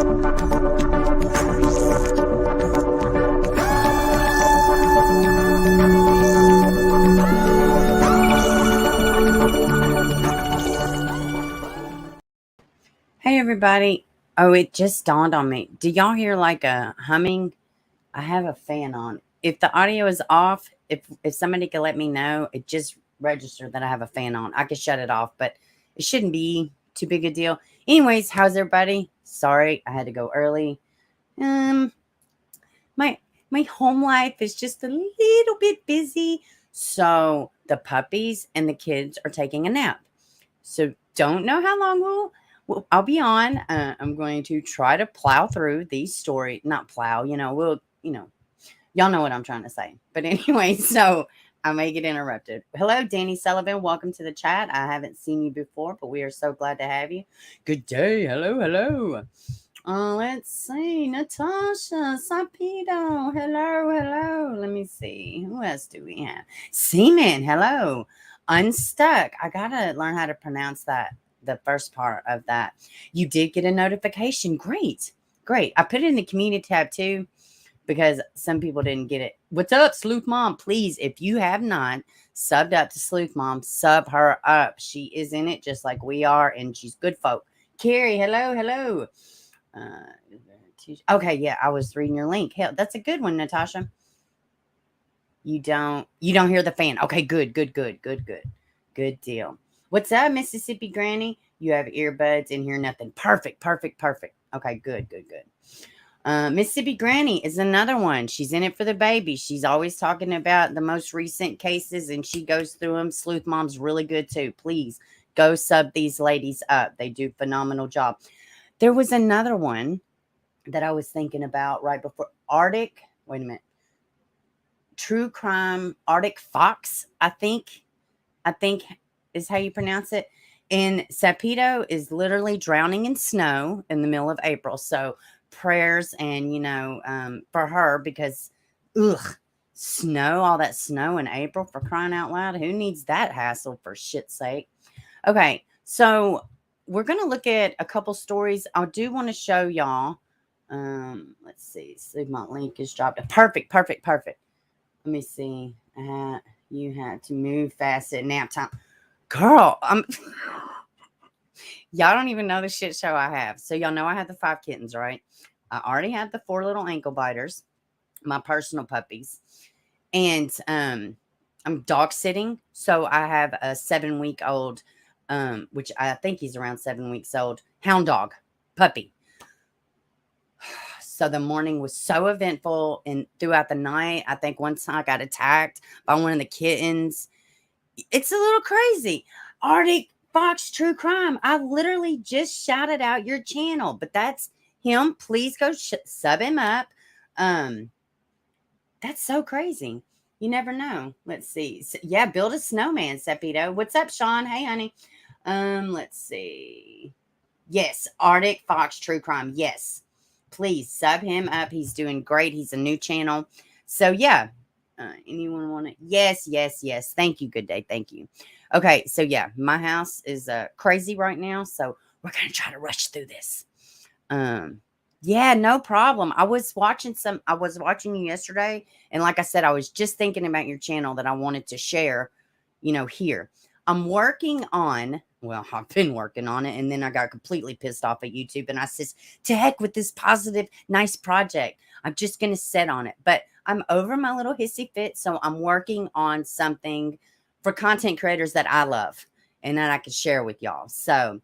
Hey everybody. Oh, it just dawned on me. Do y'all hear like a humming? I have a fan on. If the audio is off, if somebody could let me know, it just registered that I have a fan on. I could shut it off, but it shouldn't be too big a deal. Anyways, how's everybody? Sorry, I had to go early. Um my my home life is just a little bit busy. So the puppies and the kids are taking a nap. So don't know how long I'll be on. I'm going to try to plow through these story, not plow, y'all know what I'm trying to say. But anyway, so I may get interrupted. Hello, Danny Sullivan. Welcome to the chat. I haven't seen you before, but we are so glad to have you. Good day. Hello, hello. Let's see. Natasha Sapido. Hello. Let me see. Who else do we have? Seaman. Hello. Unstuck. I gotta learn how to pronounce that. The first part of that. You did get a notification. Great. I put it in the community tab too because some people didn't get it. What's up, Sleuth Mom? Please, if you have not subbed up to Sleuth Mom, sub her up. She is in it just like we are, and she's good folk. Carrie, hello. Okay, yeah, I was reading your link. Hell, that's a good one, Natasha. You don't hear the fan. Okay, good deal. What's up, Mississippi Granny? You have earbuds and hear nothing. Perfect. Okay, good. Mississippi Granny is another one. She's in it for the baby. She's always talking about the most recent cases and she goes through them. Sleuth Mom's really good too. Please go sub these ladies up. They do a phenomenal job. There was another one that I was thinking about right before Arctic. Wait a minute. True Crime Arctic Fox, I think is how you pronounce it. And Sapito is literally drowning in snow in the middle of April. So prayers and, for her because, snow, all that snow in April for crying out loud. Who needs that hassle for shit's sake? Okay, so we're going to look at a couple stories. I do want to show y'all. Let's see. See, my link is dropped. Perfect. Let me see. You had to move fast at nap time. Girl, y'all don't even know the shit show I have. So y'all know I have the 5 kittens, right? I already have the 4 little ankle biters, my personal puppies. And I'm dog sitting. So I have a 7-week-old, which I think he's around 7 weeks old, hound dog puppy. So the morning was so eventful. And throughout the night, I think one time I got attacked by one of the kittens. It's a little crazy. Arctic Fox True Crime. I literally just shouted out your channel, but that's him. Please go sub him up. That's so crazy. You never know. Let's see. So, yeah, build a snowman, Sepito. What's up, Sean? Hey, honey. Let's see. Yes, Arctic Fox True Crime. Yes. Please sub him up. He's doing great. He's a new channel. So yeah. Anyone want to? Yes. Thank you. Good day. Thank you. Okay. So yeah, my house is crazy right now. So we're going to try to rush through this. Yeah, no problem. I was watching you yesterday. And like I said, I was just thinking about your channel that I wanted to share, here. I've been working on it. And then I got completely pissed off at YouTube. And I said, to heck with this positive, nice project. I'm just going to sit on it. But I'm over my little hissy fit. So I'm working on something for content creators that I love and that I can share with y'all. So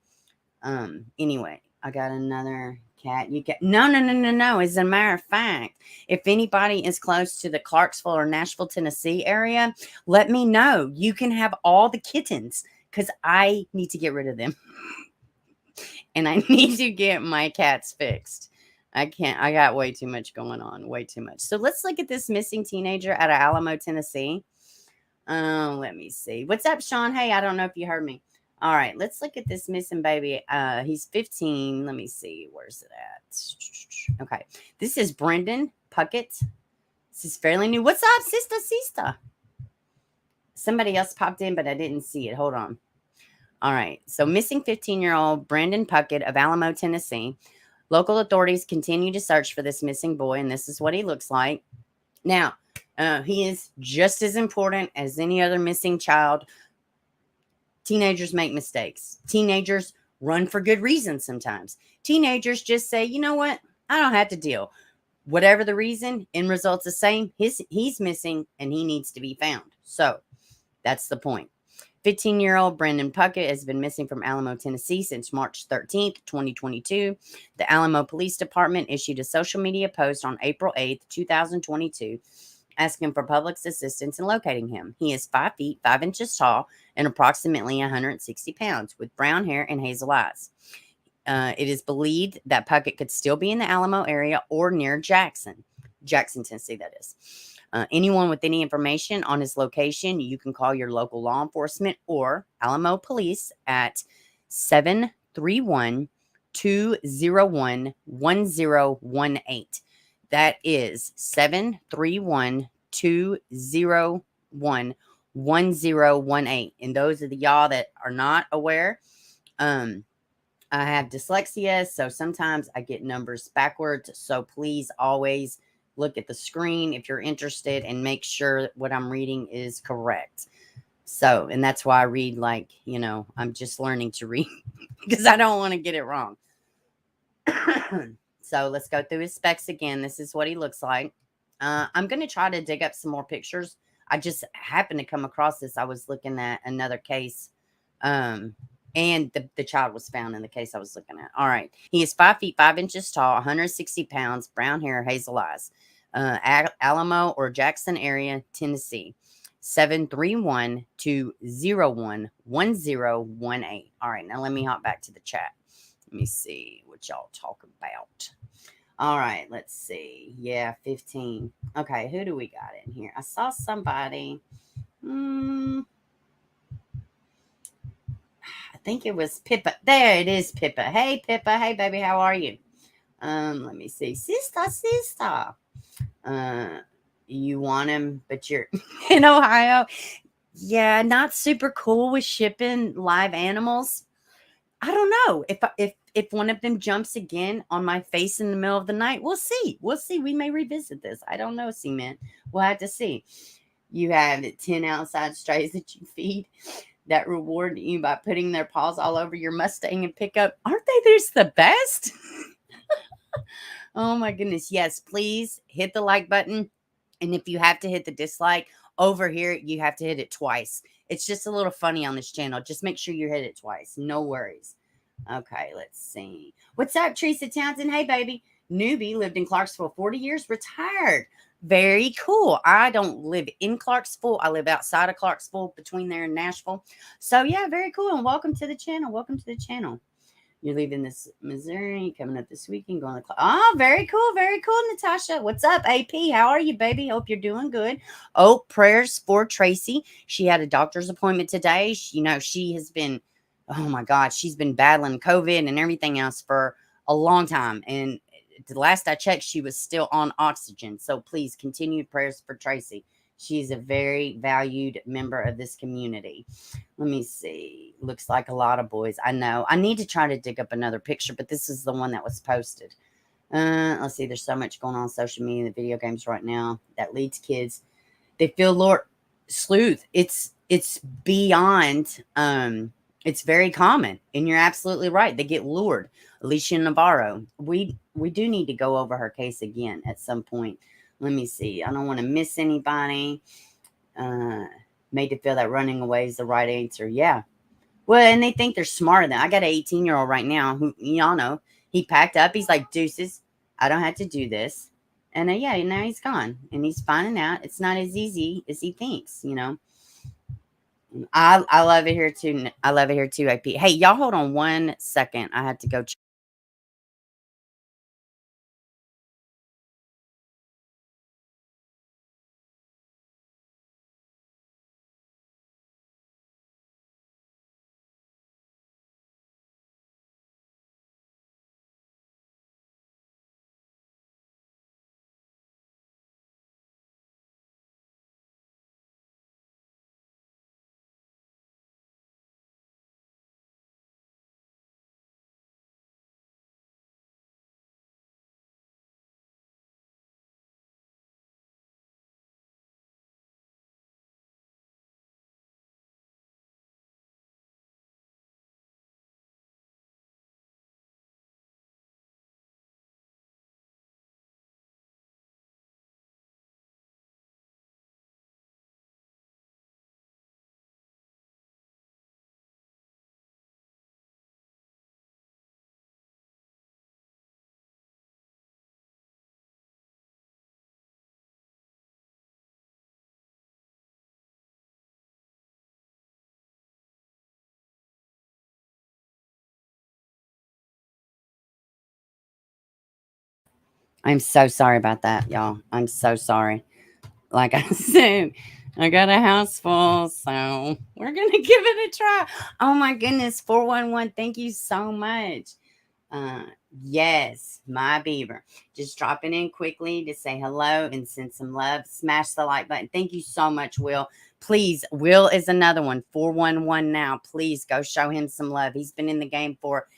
anyway, I got another cat. No. As a matter of fact, if anybody is close to the Clarksville or Nashville, Tennessee area, let me know. You can have all the kittens because I need to get rid of them. And I need to get my cats fixed. I got way too much going on. Way too much. So let's look at this missing teenager out of Alamo, Tennessee. Let me see. What's up, Sean? Hey, I don't know if you heard me. All right, let's look at this missing baby. He's 15. Let me see. Where's it at? Okay. This is Brendon Puckett. This is fairly new. What's up, sister? Somebody else popped in, but I didn't see it. Hold on. All right. So missing 15-year-old Brendon Puckett of Alamo, Tennessee. Local authorities continue to search for this missing boy, and this is what he looks like. Now, he is just as important as any other missing child. Teenagers make mistakes. Teenagers run for good reasons sometimes. Teenagers just say, you know what? I don't have to deal. Whatever the reason, end result's the same. He's missing and he needs to be found. So that's the point. 15-year-old Brendon Puckett has been missing from Alamo, Tennessee since March 13th, 2022. The Alamo Police Department issued a social media post on April 8th, 2022, asking for public's assistance in locating him. He is 5 feet, 5 inches tall and approximately 160 pounds with brown hair and hazel eyes. It is believed that Puckett could still be in the Alamo area or near Jackson, Tennessee, that is. Anyone with any information on his location, you can call your local law enforcement or Alamo Police at 731 201 1018. That is 731 201 1018. And those of the y'all that are not aware, I have dyslexia, so sometimes I get numbers backwards. So please always look at the screen if you're interested and make sure what I'm reading is correct. So, and that's why I read like, I'm just learning to read because I don't want to get it wrong. So let's go through his specs again. This is what he looks like. I'm going to try to dig up some more pictures. I just happened to come across this. I was looking at another case. And the child was found in the case I was looking at. All right. He is 5 feet, 5 inches tall, 160 pounds, brown hair, hazel eyes. Alamo or Jackson area, Tennessee. 731 201 1018. All right. Now let me hop back to the chat. Let me see what y'all talk about. All right. Let's see. Yeah, 15. Okay. Who do we got in here? I saw somebody. I think it was Pippa. There it is, Pippa. Hey, Pippa. Hey, baby. How are you? Let me see. Sister. You want him, but you're in Ohio. Yeah, not super cool with shipping live animals. I don't know if one of them jumps again on my face in the middle of the night. We'll see. We'll see. We may revisit this. I don't know, Cement. We'll have to see. You have 10 outside strays that you feed that reward you by putting their paws all over your Mustang and pickup. Aren't they just the best? Oh my goodness. Yes, please hit the like button. And if you have to hit the dislike over here, you have to hit it twice. It's just a little funny on this channel. Just make sure you hit it twice. No worries. Okay, let's see. What's up, Teresa Townsend? Hey, baby. Newbie lived in Clarksville 40 years, retired. Very cool. I don't live in Clarksville. I live outside of Clarksville, between there and Nashville. So, yeah, very cool. And welcome to the channel. Welcome to the channel. You're leaving this Missouri, coming up this weekend, going to oh, very cool, Natasha. What's up, AP? How are you, baby? Hope you're doing good. Oh, prayers for Tracy. She had a doctor's appointment today. She has been, oh my God, she's been battling COVID and everything else for a long time. And the last I checked, she was still on oxygen. So please continue prayers for Tracy. She's a very valued member of this community. Let me see. Looks like a lot of boys. I know. I need to try to dig up another picture, but this is the one that was posted. Let's see. There's so much going on social media and the video games right now that leads kids. They feel sleuth. It's beyond. It's very common, and you're absolutely right. They get lured. Alicia Navarro. We do need to go over her case again at some point. Let me see. I don't want to miss anybody. Made to feel that running away is the right answer. Yeah. Well, and they think they're smarter than I got an 18-year-old right now who, y'all know, he packed up. He's like, deuces, I don't have to do this. And yeah, now he's gone and he's finding out it's not as easy as he thinks, I love it here too. I love it here too, AP. Hey, y'all hold on 1 second. I have to go check. I'm so sorry about that, y'all. I'm so sorry. Like I said, I got a house full, so we're gonna give it a try. Oh my goodness, 411, thank you so much. Uh, yes, my beaver. Just dropping in quickly to say hello and send some love. Smash the like button. Thank you so much, Will. Please, Will is another one. 411 now. Please go show him some love. He's been in the game for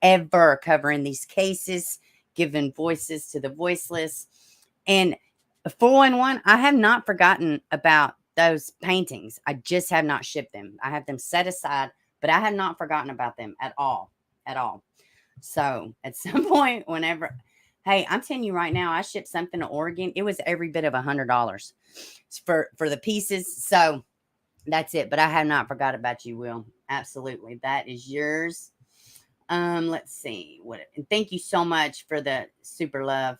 ever covering these cases, giving voices to the voiceless. And 411, I have not forgotten about those paintings. I just have not shipped them. I have them set aside, but I have not forgotten about them at all. At all. So at some point, whenever, hey, I'm telling you right now, I shipped something to Oregon. It was every bit of $100 for the pieces. So that's it. But I have not forgot about you, Will. Absolutely, that is yours. Let's see what. And thank you so much for the super love.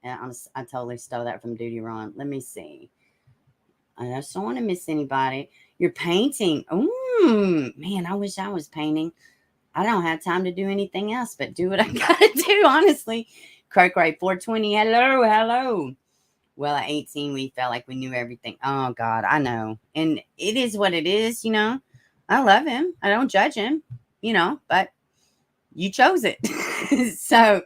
And I totally stole that from Duty Ron. Let me see. I just don't want to miss anybody. You're painting. Oh man, I wish I was painting. I don't have time to do anything else but do what I gotta do, honestly. Cray 420. Hello, hello. Well, at 18, we felt like we knew everything. Oh God, I know. And it is what it is, you know. I love him. I don't judge him, you know, but you chose it. So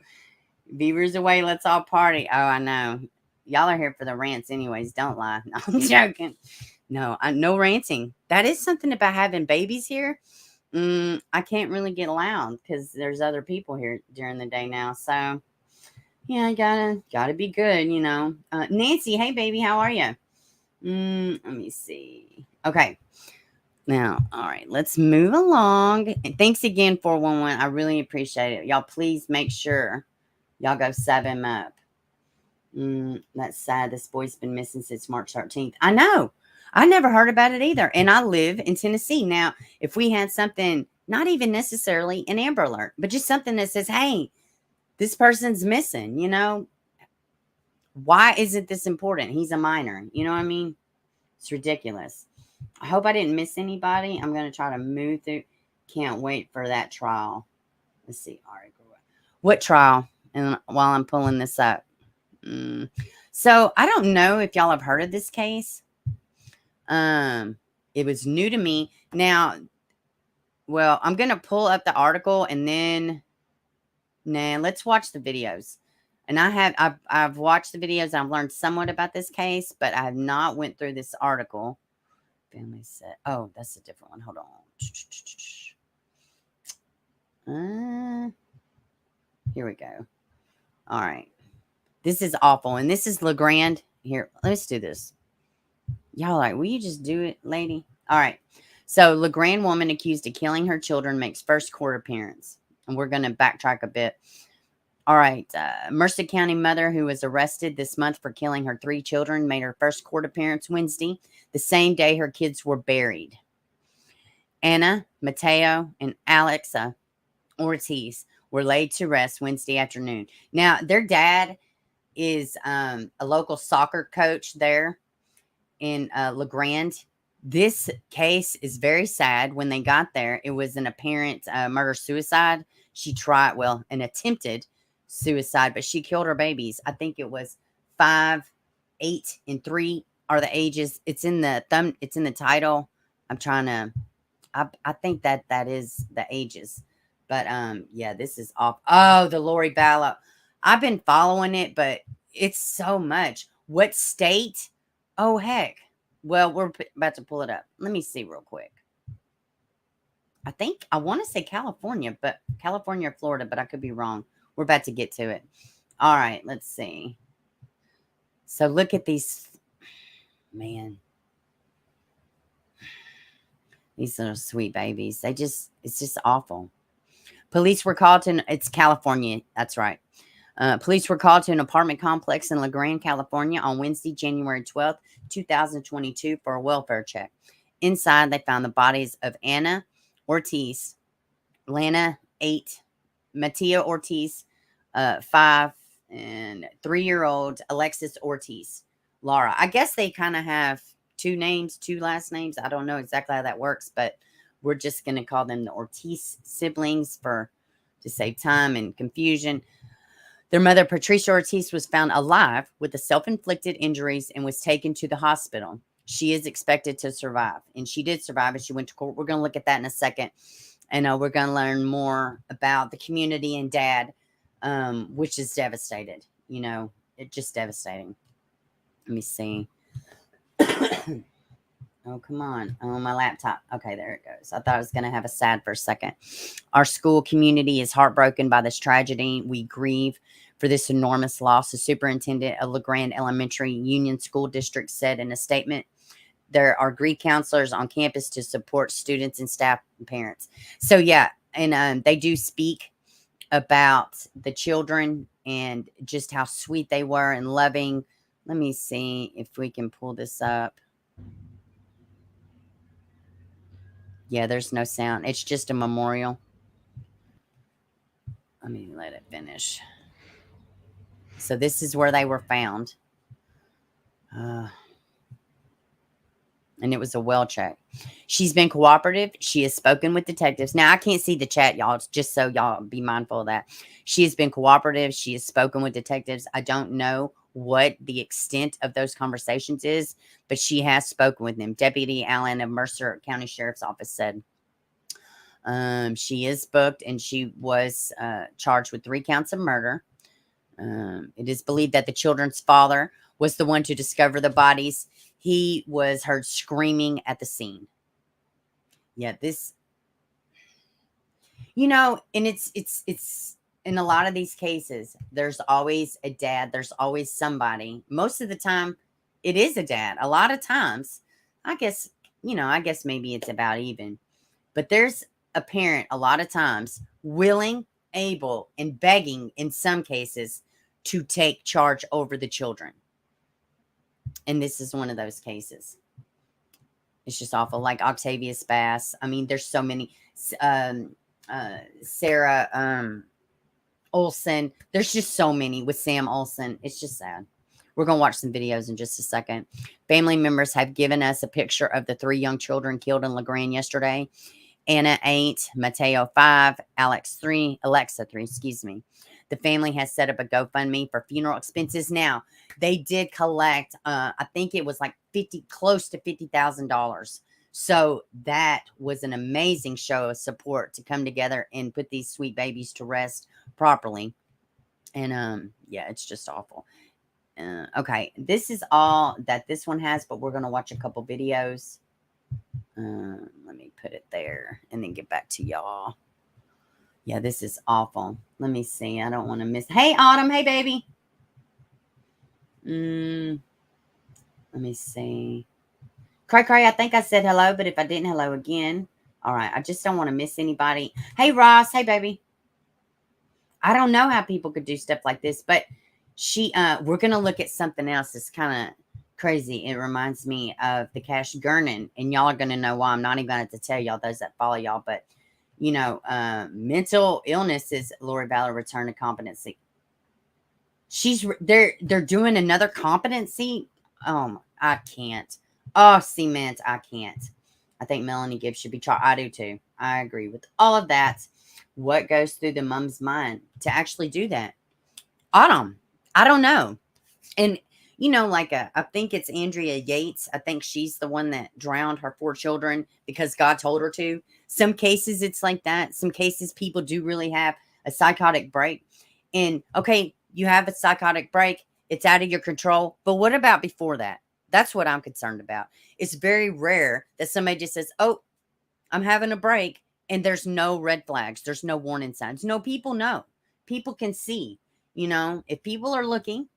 Beaver's away, let's all party. Oh, I know. Y'all are here for the rants anyways. Don't lie. No, I'm joking. No, no ranting. That is something about having babies here. I can't really get loud because there's other people here during the day now. So yeah, I gotta be good, you know. Nancy, hey baby, how are you? Let me see. Okay, now, all right, let's move along. And thanks again, 411. I really appreciate it. Y'all, please make sure y'all go sub him up. That's sad. This boy's been missing since March 13th. I know. I never heard about it either. And I live in Tennessee. Now, if we had something, not even necessarily an Amber Alert, but just something that says, hey, this person's missing, you know, why isn't this important? He's a minor. You know what I mean? It's ridiculous. I hope I didn't miss anybody. I'm going to try to move through. Can't wait for that trial. Let's see. All right. What trial? And while I'm pulling this up. So I don't know if y'all have heard of this case. It was new to me. Now, well, I'm gonna pull up the article and then let's watch the videos. And I've watched the videos. I've learned somewhat about this case, but I have not went through this article. Family set. Oh, that's a different one. Hold on. Here we go. All right. This is awful. And this is LeGrand. Here, let's do this. Y'all like, will you just do it, lady? All right. So LeGrand woman accused of killing her children makes first court appearance. And we're going to backtrack a bit. All right. Mercer County mother who was arrested this month for killing her 3 children made her first court appearance Wednesday, the same day her kids were buried. Anna, Matteo, and Alexa Ortiz were laid to rest Wednesday afternoon. Now, their dad is a local soccer coach there in LeGrand. This case is very sad. When they got there, it was an apparent murder-suicide. She tried, well, an attempted suicide, but she killed her babies. I think it was 5, 8, and 3 are the ages. It's in the it's in the title. I'm trying to, I think that is the ages. But yeah, this is off. Oh, the Lori Vallow. I've been following it, but it's so much. What state? Oh, heck. Well, we're about to pull it up. Let me see real quick. I want to say California, but California or Florida, but I could be wrong. We're about to get to it. All right, let's see. So look at these, man. These little sweet babies. It's just awful. Police were called to, it's California. That's right. Police were called to an apartment complex in LeGrand, California on Wednesday, January 12th, 2022 for a welfare check. Inside, they found the bodies of Anna Ortiz, Lana, 8, Matteo Ortiz, 5, and 3-year-old Alexis Ortiz, Laura. I guess they kind of have 2 names, 2 last names. I don't know exactly how that works, but we're just going to call them the Ortiz siblings to save time and confusion. Their mother, Patricia Ortiz, was found alive with the self-inflicted injuries and was taken to the hospital. She is expected to survive, and she did survive, and she went to court. We're going to look at that in a second, and we're going to learn more about the community and dad, which is devastated. You know, it's just devastating. Let me see. Oh, come on. Oh, my laptop. Okay, there it goes. I thought I was going to have a sad for a second. Our school community is heartbroken by this tragedy. We grieve for this enormous loss. The superintendent of LeGrand Elementary Union School District said in a statement, there are grief counselors on campus to support students and staff and parents. So, yeah, and they do speak about the children and just how sweet they were and loving. Let me see if we can pull this up. Yeah, there's no sound. It's just a memorial. Let me let it finish. So this is where they were found. And it was a well check. She's been cooperative. She has spoken with detectives. Now, I can't see the chat, y'all. It's just so y'all be mindful of that. She has been cooperative. She has spoken with detectives. I don't know what the extent of those conversations is, but she has spoken with them. Deputy Allen of Mercer County Sheriff's Office said she is booked, and she was charged with 3 counts of murder. It is believed that the children's father was the one to discover the bodies. He was heard screaming at the scene. Yeah, this, you know, and it's in a lot of these cases, there's always a dad. There's always somebody. Most of the time, it is a dad. A lot of times, I guess, you know, I guess maybe it's about even. But there's a parent a lot of times willing, able, and begging in some cases to take charge over the children. And this is one of those cases. It's just awful. Like Octavius Bass. I mean, there's so many. Sarah Olson. There's just so many with Sam Olson. It's just sad. We're going to watch some videos in just a second. Family members have given us a picture of the 3 young children killed in LeGrand yesterday. Anna 8, Matteo 5, Alexa 3, excuse me. The family has set up a GoFundMe for funeral expenses. Now, they did collect, I think it was like close to $50,000. So that was an amazing show of support to come together and put these sweet babies to rest properly. And yeah, it's just awful. Okay, this is all that this one has, but we're going to watch a couple videos. Let me put it there and then get back to y'all. Yeah, this is awful. Let me see. I don't want to miss. Hey, Autumn. Hey, baby. Let me see. Cray, I think I said hello, but if I didn't, hello again. All right. I just don't want to miss anybody. Hey, Ross. Hey, baby. I don't know how people could do stuff like this, but we're going to look at something else that's kind of crazy. It reminds me of the Cash Gurnan, and y'all are going to know why. I'm not even going to tell y'all, those that follow y'all, but you know, mental illness is Lori Valor return to competency. They're doing another competency. I can't. Oh, cement. I can't. I think Melanie Gibbs should be charged. I do too. I agree with all of that. What goes through the mom's mind to actually do that? Autumn. I don't know. And you know, like I think it's Andrea Yates. I think she's the one that drowned her 4 children because God told her to. Some cases it's like that. Some cases people do really have a psychotic break. And okay, you have a psychotic break. It's out of your control. But what about before that? That's what I'm concerned about. It's very rare that somebody just says, oh, I'm having a break. And there's no red flags. There's no warning signs. No, people know. People can see. You know, if people are looking,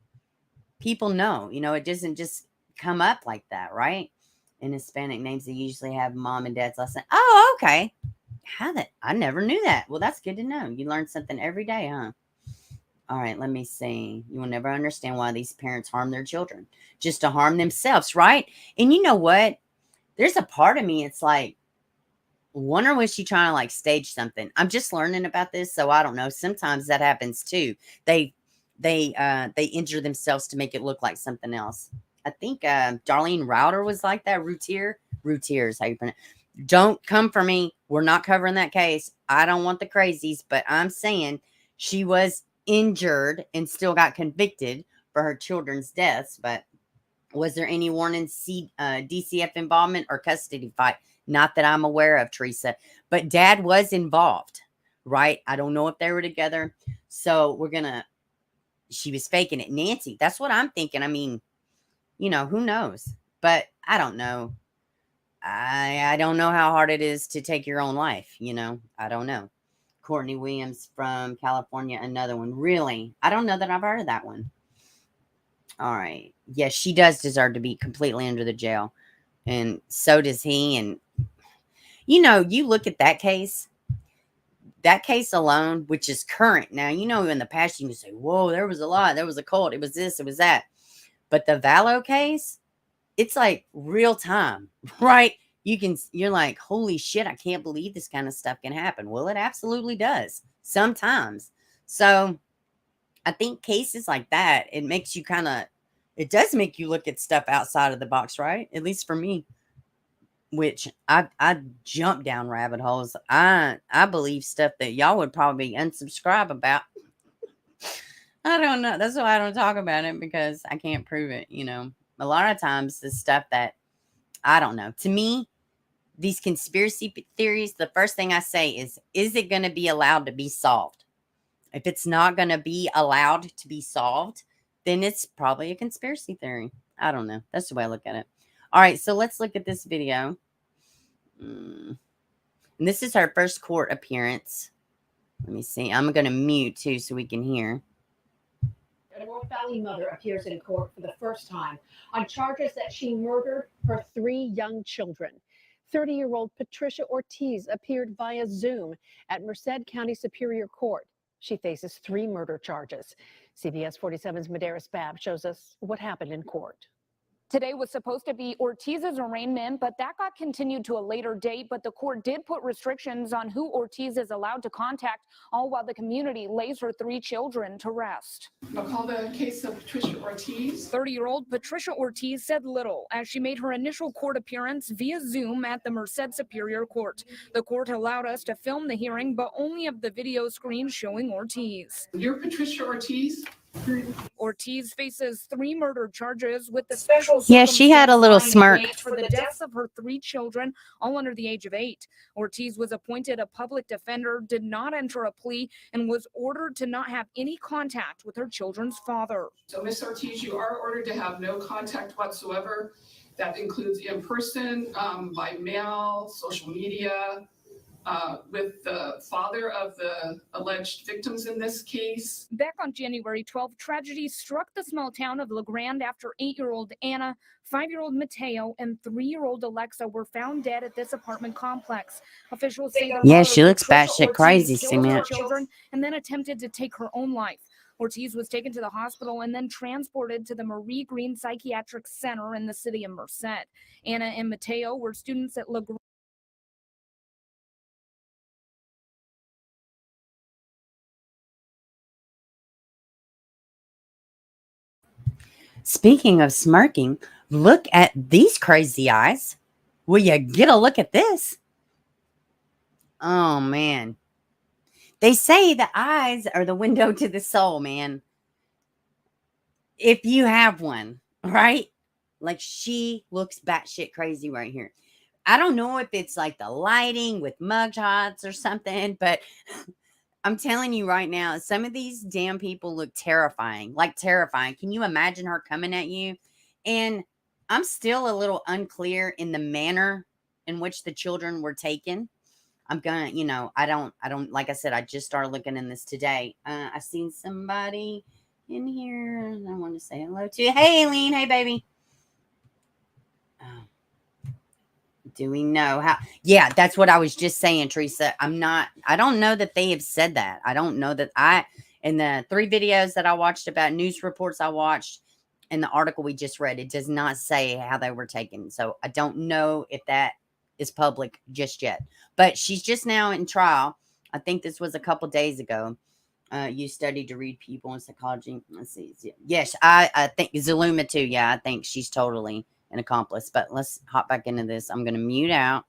people know. You know, it doesn't just come up like that, right? In Hispanic names, they usually have mom and dad's last name. Oh, okay. I never knew that. Well, that's good to know. You learn something every day, huh? All right, let me see. You will never understand why these parents harm their children just to harm themselves, right? And you know what? There's a part of me, it's like, wonder was she trying to like stage something? I'm just learning about this, so I don't know. Sometimes that happens too. They injure themselves to make it look like something else. I think Darlene Router was like that. Routier is how you pronounce it. Don't come for me. We're not covering that case. I don't want the crazies, but I'm saying she was injured and still got convicted for her children's deaths. But was there any warning DCF involvement or custody fight? Not that I'm aware of, Teresa. But Dad was involved, right? I don't know if they were together. So she was faking it. Nancy, that's what I'm thinking. I mean, who knows? But I don't know. I don't know how hard it is to take your own life, I don't know. Courtney Williams from California, another one. Really? I don't know that I've heard of that one. All right. Yes, she does deserve to be completely under the jail. And so does he. And, you look at that case alone, which is current. Now, in the past, you can say, whoa, there was a lot. There was a cult. It was this, it was that. But the Vallow case, it's like real time, right? You're like, holy shit, I can't believe this kind of stuff can happen. Well, it absolutely does sometimes. So I think cases like that, it does make you look at stuff outside of the box, right? At least for me, which I jump down rabbit holes. I believe stuff that y'all would probably unsubscribe about. I don't know. That's why I don't talk about it, because I can't prove it. A lot of times the stuff that I don't know. To me, these conspiracy theories, the first thing I say is it going to be allowed to be solved? If it's not going to be allowed to be solved, then it's probably a conspiracy theory. I don't know. That's the way I look at it. All right, so let's look at this video. And this is her first court appearance. Let me see. I'm going to mute too so we can hear. A North Valley mother appears in court for the first time on charges that she murdered her 3 young children. 30-year-old Patricia Ortiz appeared via Zoom at Merced County Superior Court. She faces 3 murder charges. CBS 47's Medeiros Babb shows us what happened in court. Today was supposed to be Ortiz's arraignment, but that got continued to a later date. But the court did put restrictions on who Ortiz is allowed to contact, all while the community lays her 3 children to rest. I'll call the case of Patricia Ortiz. 30-year-old Patricia Ortiz said little as she made her initial court appearance via Zoom at the Merced Superior Court. The court allowed us to film the hearing, but only of the video screen showing Ortiz. You're Patricia Ortiz? Ortiz faces 3 murder charges with the special Yeah, she had a little smirk for the deaths of her 3 children, all under the age of 8. Ortiz was appointed a public defender, did not enter a plea, and was ordered to not have any contact with her children's father. So, Ms. Ortiz, you are ordered to have no contact whatsoever. That includes in person, by mail, social media, with the father of the alleged victims in this case. Back on January 12th, tragedy struck the small town of La Grande after 8-year-old Anna, 5-year-old Matteo, and 3-year-old Alexa were found dead at this apartment complex. Officials say she looks batshit crazy, killed children and then attempted to take her own life. Ortiz was taken to the hospital and then transported to the Marie Green Psychiatric Center in the city of Merced. Anna and Matteo were students at La Grande. Speaking of smirking, look at these crazy eyes. Will you get a look at this? Oh, man. They say the eyes are the window to the soul, man. If you have one, right? Like, she looks batshit crazy right here. I don't know if it's like the lighting with mugshots or something, but I'm telling you right now, some of these damn people look terrifying, like terrifying. Can you imagine her coming at you? And I'm still a little unclear in the manner in which the children were taken. I'm gonna, I don't, like I said, I just started looking in this today. I seen somebody in here and I want to say hello to. Hey, Aileen. Hey, baby. Do we know how? Yeah, that's what I was just saying, Teresa. I don't know that they have said that. I don't know that in the 3 videos that I watched about news reports I watched and the article we just read, it does not say how they were taken. So I don't know if that is public just yet. But she's just now in trial. I think this was a couple days ago. You studied to read people in psychology. Let's see. Yes, I think Zaluma too. Yeah, I think she's totally an accomplice. But let's hop back into this. I'm going to mute out.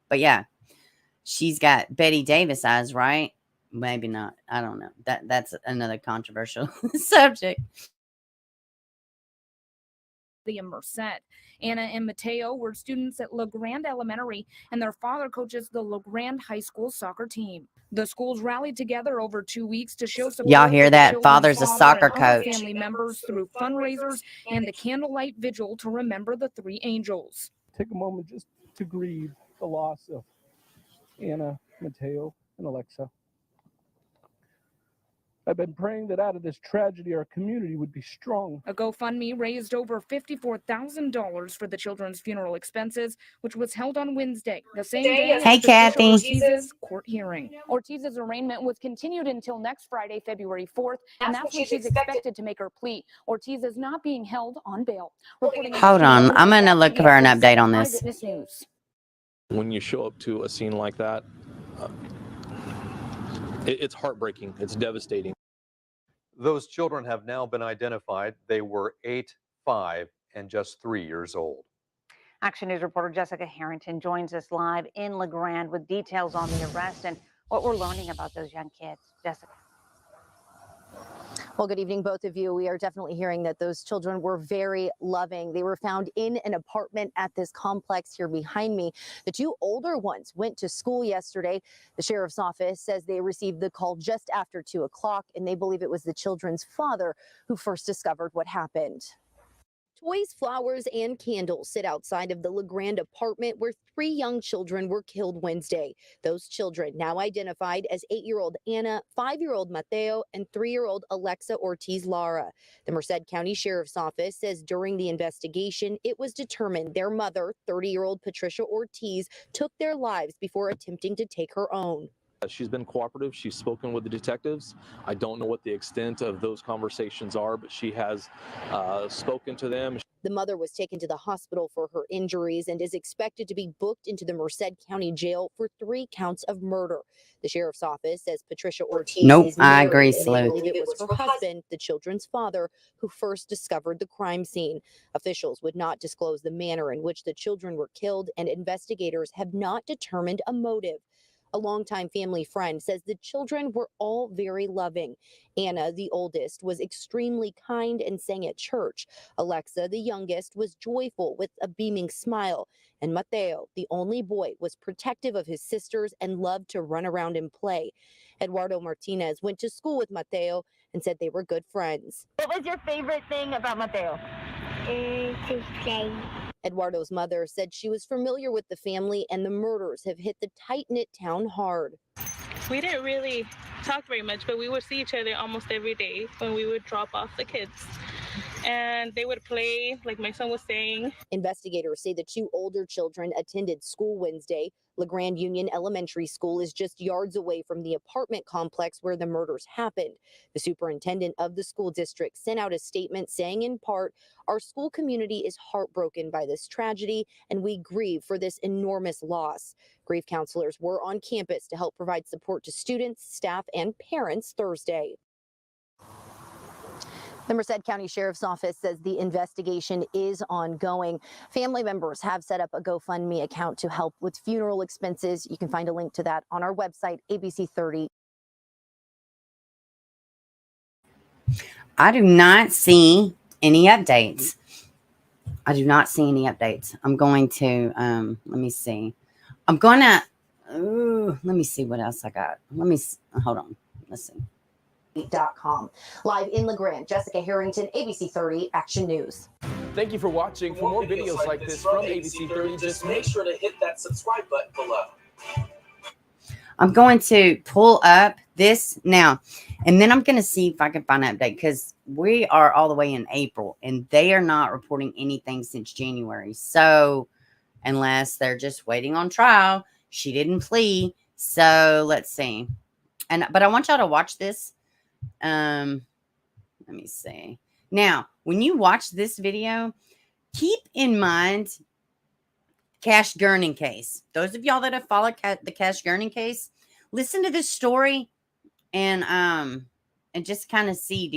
But yeah, she's got Betty Davis eyes, right? maybe not. I don't know. That's another controversial subject. In Merced. Anna and Matteo were students at La Grande Elementary, and their father coaches the La Grande High School soccer team. The schools rallied together over 2 weeks to show support. Y'all hear that? Father's a soccer and other coach. family members through fundraisers and a candlelight vigil to remember the three angels. Take a moment just to grieve the loss of Anna, Matteo, and Alexa. I've been praying that out of this tragedy, our community would be strong. A GoFundMe raised over $54,000 for the children's funeral expenses, which was held on Wednesday, the same day as Hey, Kathy. Ortiz's court hearing. Ortiz's arraignment was continued until next Friday, February 4th, and that's when she's expected to make her plea. Ortiz is not being held on bail. Hold on. I'm going to look for an update on this. Eyewitness News. When you show up to a scene like that, it's heartbreaking. It's devastating. Those children have now been identified. They were 8, 5, and just 3 years old. Action News reporter Jessica Harrington joins us live in La Grande with details on the arrest and what we're learning about those young kids. Jessica. Well, good evening, both of you. We are definitely hearing that those children were very loving. They were found in an apartment at this complex here behind me. The two older ones went to school yesterday. The sheriff's office says they received the call just after 2 o'clock, and they believe it was the children's father who first discovered what happened. Toys, flowers, and candles sit outside of the La Grande apartment where 3 young children were killed Wednesday. Those children now identified as 8-year-old Anna, 5-year-old Matteo, and 3-year-old Alexa Ortiz Lara. The Merced County Sheriff's Office says during the investigation, it was determined their mother, 30-year-old Patricia Ortiz, took their lives before attempting to take her own. She's been cooperative. She's spoken with the detectives. I don't know what the extent of those conversations are, but she has spoken to them. The mother was taken to the hospital for her injuries and is expected to be booked into the Merced County Jail for 3 counts of murder. The sheriff's office says Patricia Ortiz is I married, agree, and they Salute. believe it was her husband, the children's father, who first discovered the crime scene. Officials would not disclose the manner in which the children were killed, and investigators have not determined a motive. A longtime family friend says the children were all very loving. Anna, the oldest, was extremely kind and sang at church. Alexa, the youngest, was joyful with a beaming smile. And Matteo, the only boy, was protective of his sisters and loved to run around and play. Eduardo Martinez went to school with Matteo and said they were good friends. What was your favorite thing about Matteo? To play. Eduardo's mother said she was familiar with the family and the murders have hit the tight-knit town hard. We didn't really talk very much, but we would see each other almost every day when we would drop off the kids. And they would play, like my son was saying. Investigators say the 2 older children attended school Wednesday. La Grande Union Elementary School is just yards away from the apartment complex where the murders happened. The superintendent of the school district sent out a statement saying, in part, our school community is heartbroken by this tragedy and we grieve for this enormous loss. Grief counselors were on campus to help provide support to students, staff, and parents Thursday. The Merced County Sheriff's Office says the investigation is ongoing. Family members have set up a GoFundMe account to help with funeral expenses. You can find a link to that on our website, ABC30. I do not see any updates. I'm going to, let me see. Let me see what else I got. Hold on. Let's see. .com. Live in La Grande, Jessica Harrington, ABC 30 Action News. Thank you for watching. For more videos like this from ABC 30, just make sure to hit that subscribe button below. I'm going to pull up this now, and then I'm going to see if I can find an update because we are all the way in April, and they are not reporting anything since January. So unless they're just waiting on trial, she didn't plea. So let's see. But I want y'all to watch this. Let me see. Now, when you watch this video, keep in mind Cash Gurning case. Those of y'all that have followed the Cash Gurning case, listen to this story and just kind of see,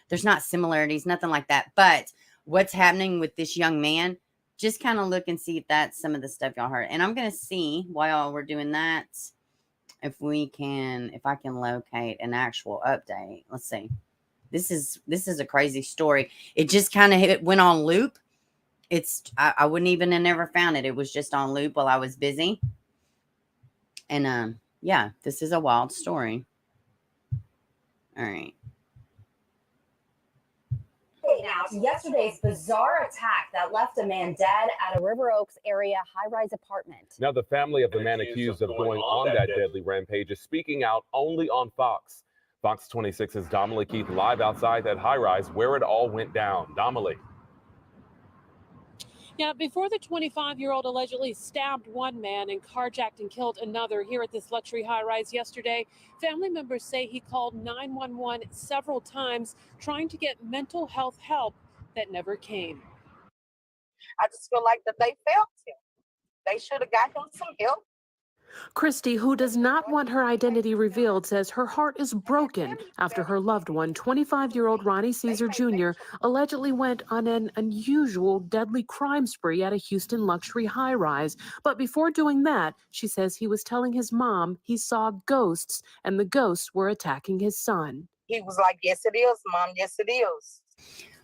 there's not similarities, nothing like that. But what's happening with this young man, just kind of look and see if that's some of the stuff y'all heard. And I'm going to see while we're doing that. if I can locate an actual update. Let's see. This is a crazy story. It just kind of went on loop. I wouldn't even have never found it. It was just on loop while I was busy. And yeah, this is a wild story. All right. Now, to yesterday's bizarre attack that left a man dead at a River Oaks area high-rise apartment. Now, the family of the man accused of going on that deadly rampage is speaking out only on Fox. Fox 26's Dominique Keith live outside that high-rise where it all went down. Dominique. Yeah, before the 25-year-old allegedly stabbed one man and carjacked and killed another here at this luxury high-rise yesterday, family members say he called 911 several times trying to get mental health help that never came. I just feel like that they failed him. They should have got him some help. Christy, who does not want her identity revealed, says her heart is broken after her loved one, 25-year-old Ronnie Caesar Jr., allegedly went on an unusual, deadly crime spree at a Houston luxury high-rise. But before doing that, she says he was telling his mom he saw ghosts, and the ghosts were attacking his son. He was like, "Yes, it is, Mom. Yes, it is."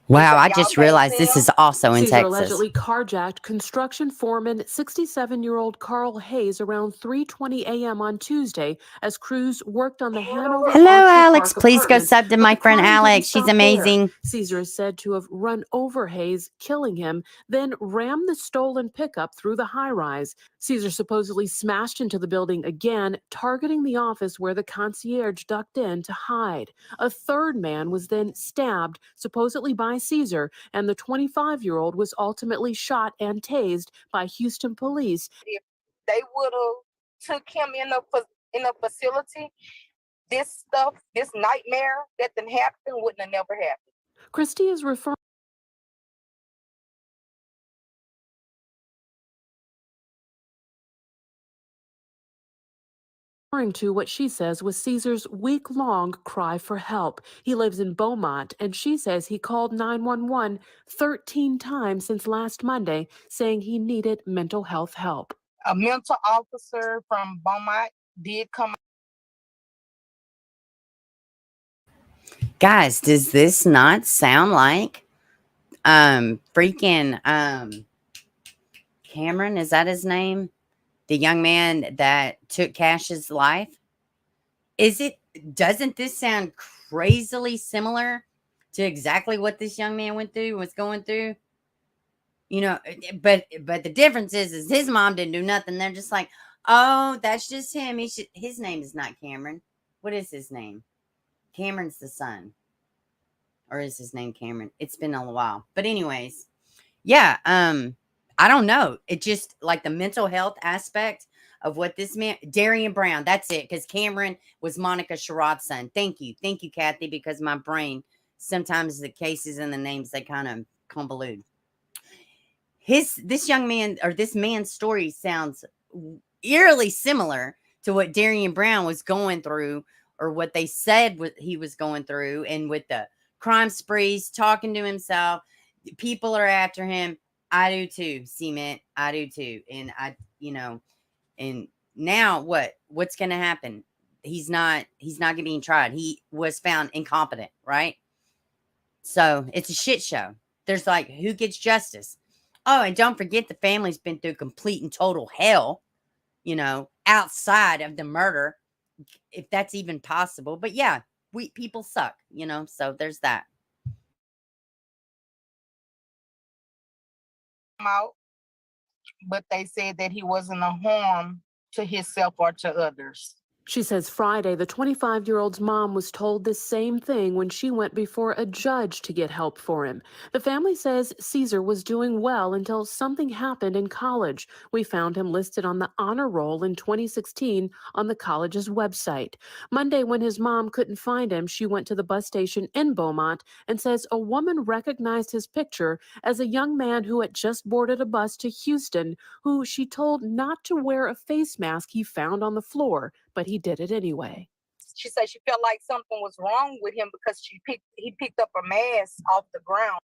Wow, I just realized this is also in Caesar Texas. allegedly carjacked construction foreman 67-year-old Carl Hayes around 3:20 a.m. on Tuesday as crews worked on the Hanover. Hello, Archer Alex. Park Please go apartments, sub to but my the friend crime didn't Alex. She's stop amazing. there. Caesar is said to have run over Hayes, killing him, then rammed the stolen pickup through the high-rise. Caesar supposedly smashed into the building again, targeting the office where the concierge ducked in to hide. A third man was then stabbed, supposedly by Caesar, and the 25-year-old was ultimately shot and tased by Houston police. If they would have took him in a facility, this stuff, this nightmare that didn't happen wouldn't have never happened. Christy is referring to what she says was Caesar's week-long cry for help. He lives in Beaumont, and she says he called 911 13 times since last Monday, saying he needed mental health help. A mental officer from Beaumont did come. Guys, does this not sound like freaking Cameron? Is that his name? The young man that took Cash's life? Doesn't this sound crazily similar to exactly what this young man was going through? You know, but the difference is his mom didn't do nothing. They're just like, oh, that's just him. His name is not Cameron. What is his name? Cameron's the son. Or is his name Cameron? It's been a while. But anyways, yeah, I don't know. It just like the mental health aspect of what this man, Darian Brown, that's it. Because Cameron was Monica Sherrod's son. Thank you, Kathy, because my brain, sometimes the cases and the names, they kind of convolute. This young man, or this man's story sounds eerily similar to what Darian Brown was going through, or what they said he was going through, and with the crime sprees, talking to himself, people are after him. I do too, Cement. I do too. And and now what's going to happen? He's not getting tried. He was found incompetent, right? So it's a shit show. There's like, who gets justice? Oh, and don't forget the family's been through complete and total hell, outside of the murder, if that's even possible. But yeah, people suck, so there's that. Out, but they said that he wasn't a harm to himself or to others. She says Friday, the 25-year-old's mom was told the same thing when she went before a judge to get help for him. The family says Caesar was doing well until something happened in college. We found him listed on the honor roll in 2016 on the college's website. Monday, when his mom couldn't find him, she went to the bus station in Beaumont and says a woman recognized his picture as a young man who had just boarded a bus to Houston, who she told not to wear a face mask he found on the floor, but he did it anyway. She said she felt like something was wrong with him because he picked up a mask off the ground.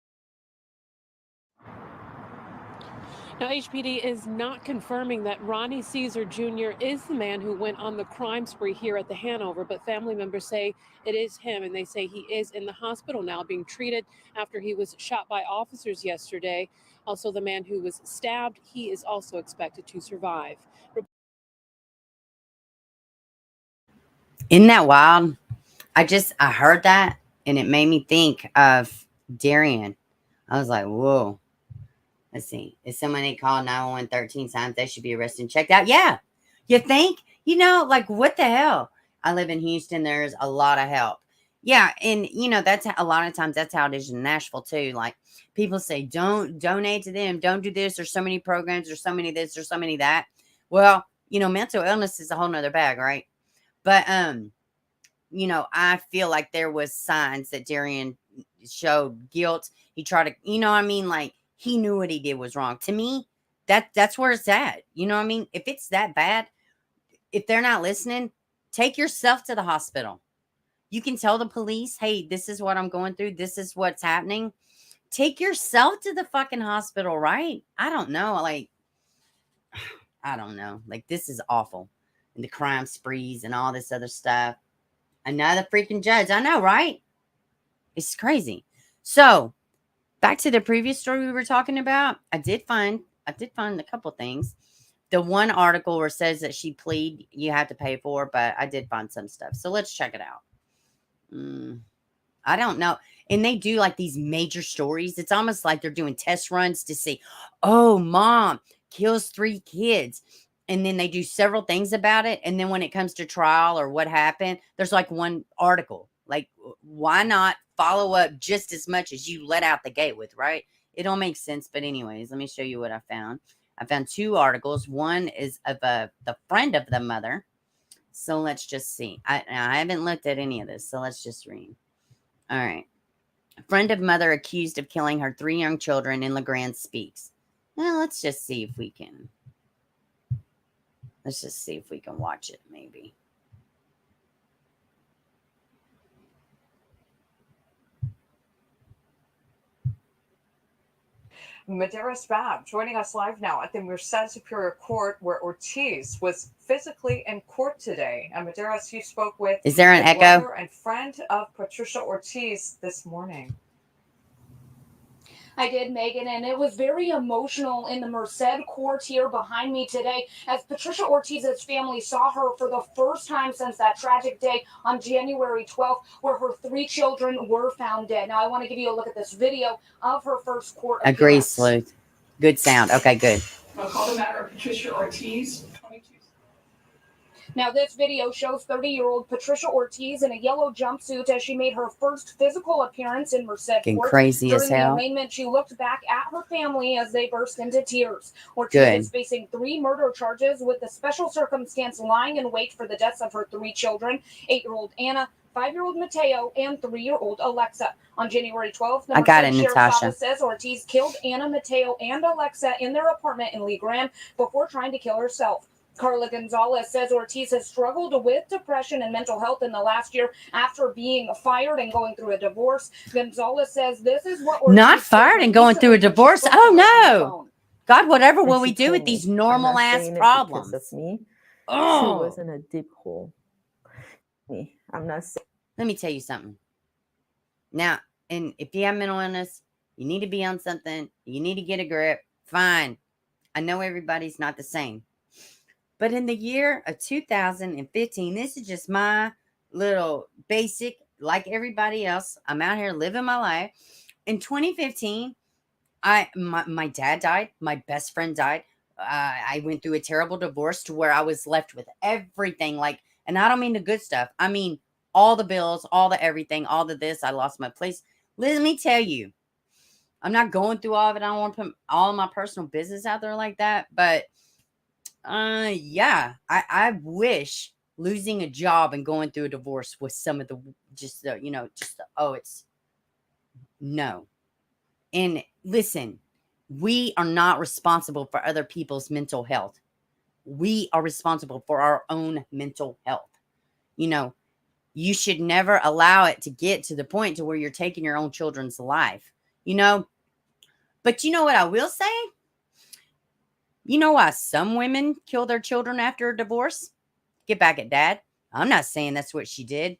Now, HPD is not confirming that Ronnie Caesar Jr. is the man who went on the crime spree here at the Hanover, but family members say it is him, and they say he is in the hospital now being treated after he was shot by officers yesterday. Also, the man who was stabbed, he is also expected to survive. Isn't that wild? I heard that and it made me think of Darian. I was like, whoa. Let's see. If somebody called 911 13 times, they should be arrested and checked out. Yeah. You think? You know, like, what the hell? I live in Houston. There's a lot of help. Yeah. And, you know, that's a lot of times that's how it is in Nashville, too. Like, people say, don't donate to them. Don't do this. There's so many programs. There's so many this. There's so many that. Well, you know, mental illness is a whole nother bag, right? But, you know, I feel like there was signs that Darian showed guilt. He tried to, you know what I mean? Like, he knew what he did was wrong. To me, that's where it's at. You know what I mean? If it's that bad, if they're not listening, take yourself to the hospital. You can tell the police, hey, this is what I'm going through. This is what's happening. Take yourself to the fucking hospital, right? I don't know. Like, I don't know. Like, this is awful. And the crime sprees and all this other stuff. Another freaking judge. I know, right? It's crazy. So, back to the previous story we were talking about. I did find a couple things. The one article where it says that she plead, you have to pay for, but I did find some stuff. So let's check it out. I don't know. And they do like these major stories. It's almost like they're doing test runs to see, oh, mom kills 3 kids. And then they do several things about it. And then when it comes to trial or what happened, there's like one article. Like, why not follow up just as much as you let out the gate with, right? It don't make sense. But anyways, let me show you what I found. I found 2 articles. One is of the friend of the mother. So let's just see. I haven't looked at any of this. So let's just read. All right. A friend of mother accused of killing her 3 young children in LeGrand speaks. Well, let's just see if we can. Let's just see if we can watch it, maybe. Madeira Spab joining us live now at the Merced Superior Court, where Ortiz was physically in court today. And Madeira, you spoke with Is there an the echo? brother and friend of Patricia Ortiz this morning. I did, Megan, and it was very emotional in the Merced court here behind me today as Patricia Ortiz's family saw her for the first time since that tragic day on January 12th, where her 3 children were found dead. Now, I want to give you a look at this video of her first court appearance. Agree, Sleuth. Good sound. Okay, good. I'll call the matter of Patricia Ortiz. Now, this video shows 30-year-old Patricia Ortiz in a yellow jumpsuit as she made her first physical appearance in Merced Getting Court. crazy as During the hell. arraignment, she looked back at her family as they burst into tears. Ortiz is facing 3 murder charges with the special circumstance lying in wait for the deaths of her 3 children, 8-year-old Anna, 5-year-old Matteo, and 3-year-old Alexa. On January 12th, the Merced Sheriff's Office says Ortiz killed Anna, Matteo, and Alexa in their apartment in Lee Grande before trying to kill herself. Carla Gonzalez says Ortiz has struggled with depression and mental health in the last year after being fired and going through a divorce. Gonzalez says this is what Ortiz Not fired and going through a divorce. Oh, no. God, whatever will we do with these normal ass problems? Because of me. Oh. She was in a deep hole. I'm not saying. Let me tell you something. Now, and if you have mental illness, you need to be on something. You need to get a grip. Fine. I know everybody's not the same. But in the year of 2015, this is just my little basic, like everybody else. I'm out here living my life. In 2015, my dad died. My best friend died. I went through a terrible divorce to where I was left with everything. Like, and I don't mean the good stuff. I mean all the bills, all the everything, all the this. I lost my place. Let me tell you, I'm not going through all of it. I don't want to put all of my personal business out there like that. But yeah, I wish losing a job and going through a divorce was some of the, it's no. And listen, we are not responsible for other people's mental health. We are responsible for our own mental health. You know, you should never allow it to get to the point to where you're taking your own children's life, you know. But you know what I will say? You know why some women kill their children after a divorce? Get back at dad. I'm not saying that's what she did,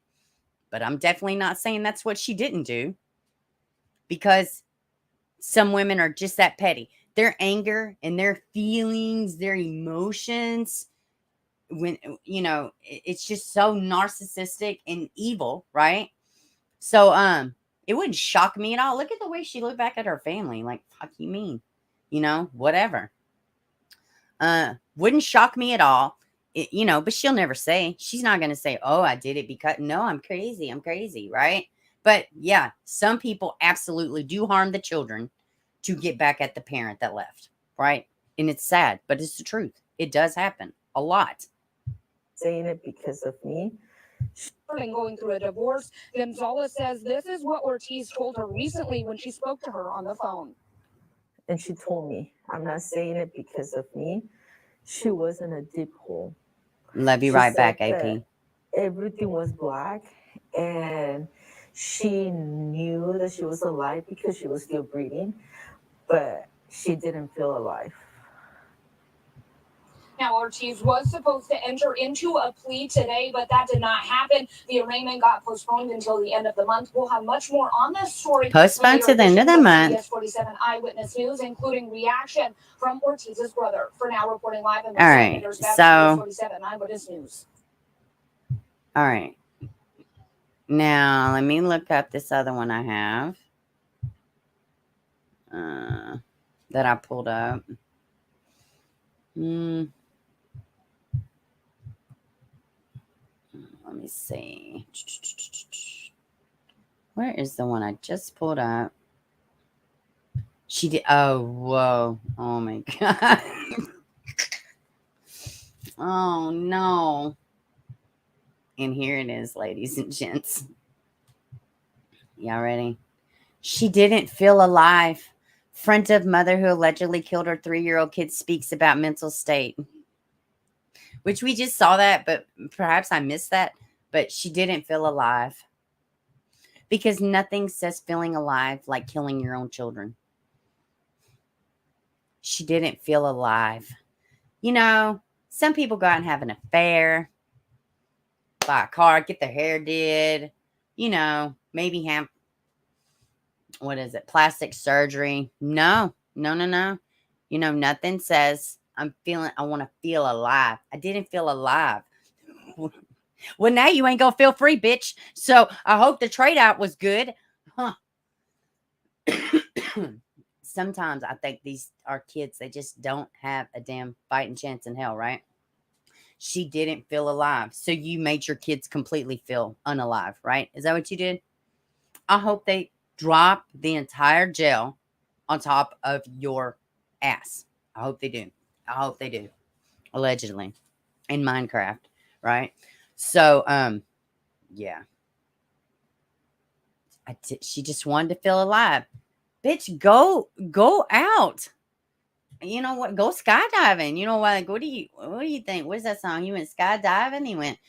but I'm definitely not saying that's what she didn't do, because some women are just that petty. Their anger and their feelings, their emotions, when it's just so narcissistic and evil, right? So it wouldn't shock me at all. Look at the way she looked back at her family. Like, fuck you mean? Whatever. Wouldn't shock me at all. But she'll never say. She's not going to say, oh, I did it because, no, I'm crazy, right? But yeah, some people absolutely do harm the children to get back at the parent that left, right? And it's sad, but it's the truth. It does happen a lot. Saying it because of me. Going through a divorce, Gonzalez says this is what Ortiz told her recently when she spoke to her on the phone. And she told me, I'm not saying it because of me. She was in a deep hole. Love you right back, AP. Everything was black, and she knew that she was alive because she was still breathing, but she didn't feel alive. Now, Ortiz was supposed to enter into a plea today, but that did not happen. The arraignment got postponed until the end of the month. We'll have much more on this story. Postponed to the end of the month. CBS 47 Eyewitness News, including reaction from Ortiz's brother. For now, reporting live in All right, so 47 Eyewitness News. All right. Now, let me look up this other one I have that I pulled up. Let me see. Where is the one I just pulled up? She did. Oh, whoa. Oh, my God. Oh, no. And here it is, ladies and gents. Y'all ready? She didn't feel alive. Friend of mother who allegedly killed her 3-year-old kid speaks about mental state. Which we just saw that, but perhaps I missed that. But she didn't feel alive. Because nothing says feeling alive like killing your own children. She didn't feel alive. Some people go out and have an affair. Buy a car, get their hair did. Maybe have, plastic surgery. No. Nothing says I want to feel alive. I didn't feel alive. Well, now you ain't gonna feel free, bitch. So I hope the trade out was good. Huh. Sometimes I think these are kids, they just don't have a damn fighting chance in hell, right? She didn't feel alive. So you made your kids completely feel unalive, right? Is that what you did? I hope they drop the entire jail on top of your ass. I hope they do. Allegedly. In Minecraft, right? So, yeah. She just wanted to feel alive. Bitch, go out. You know what? Go skydiving. You know what? What do you think? What's that song? You went skydiving? He went,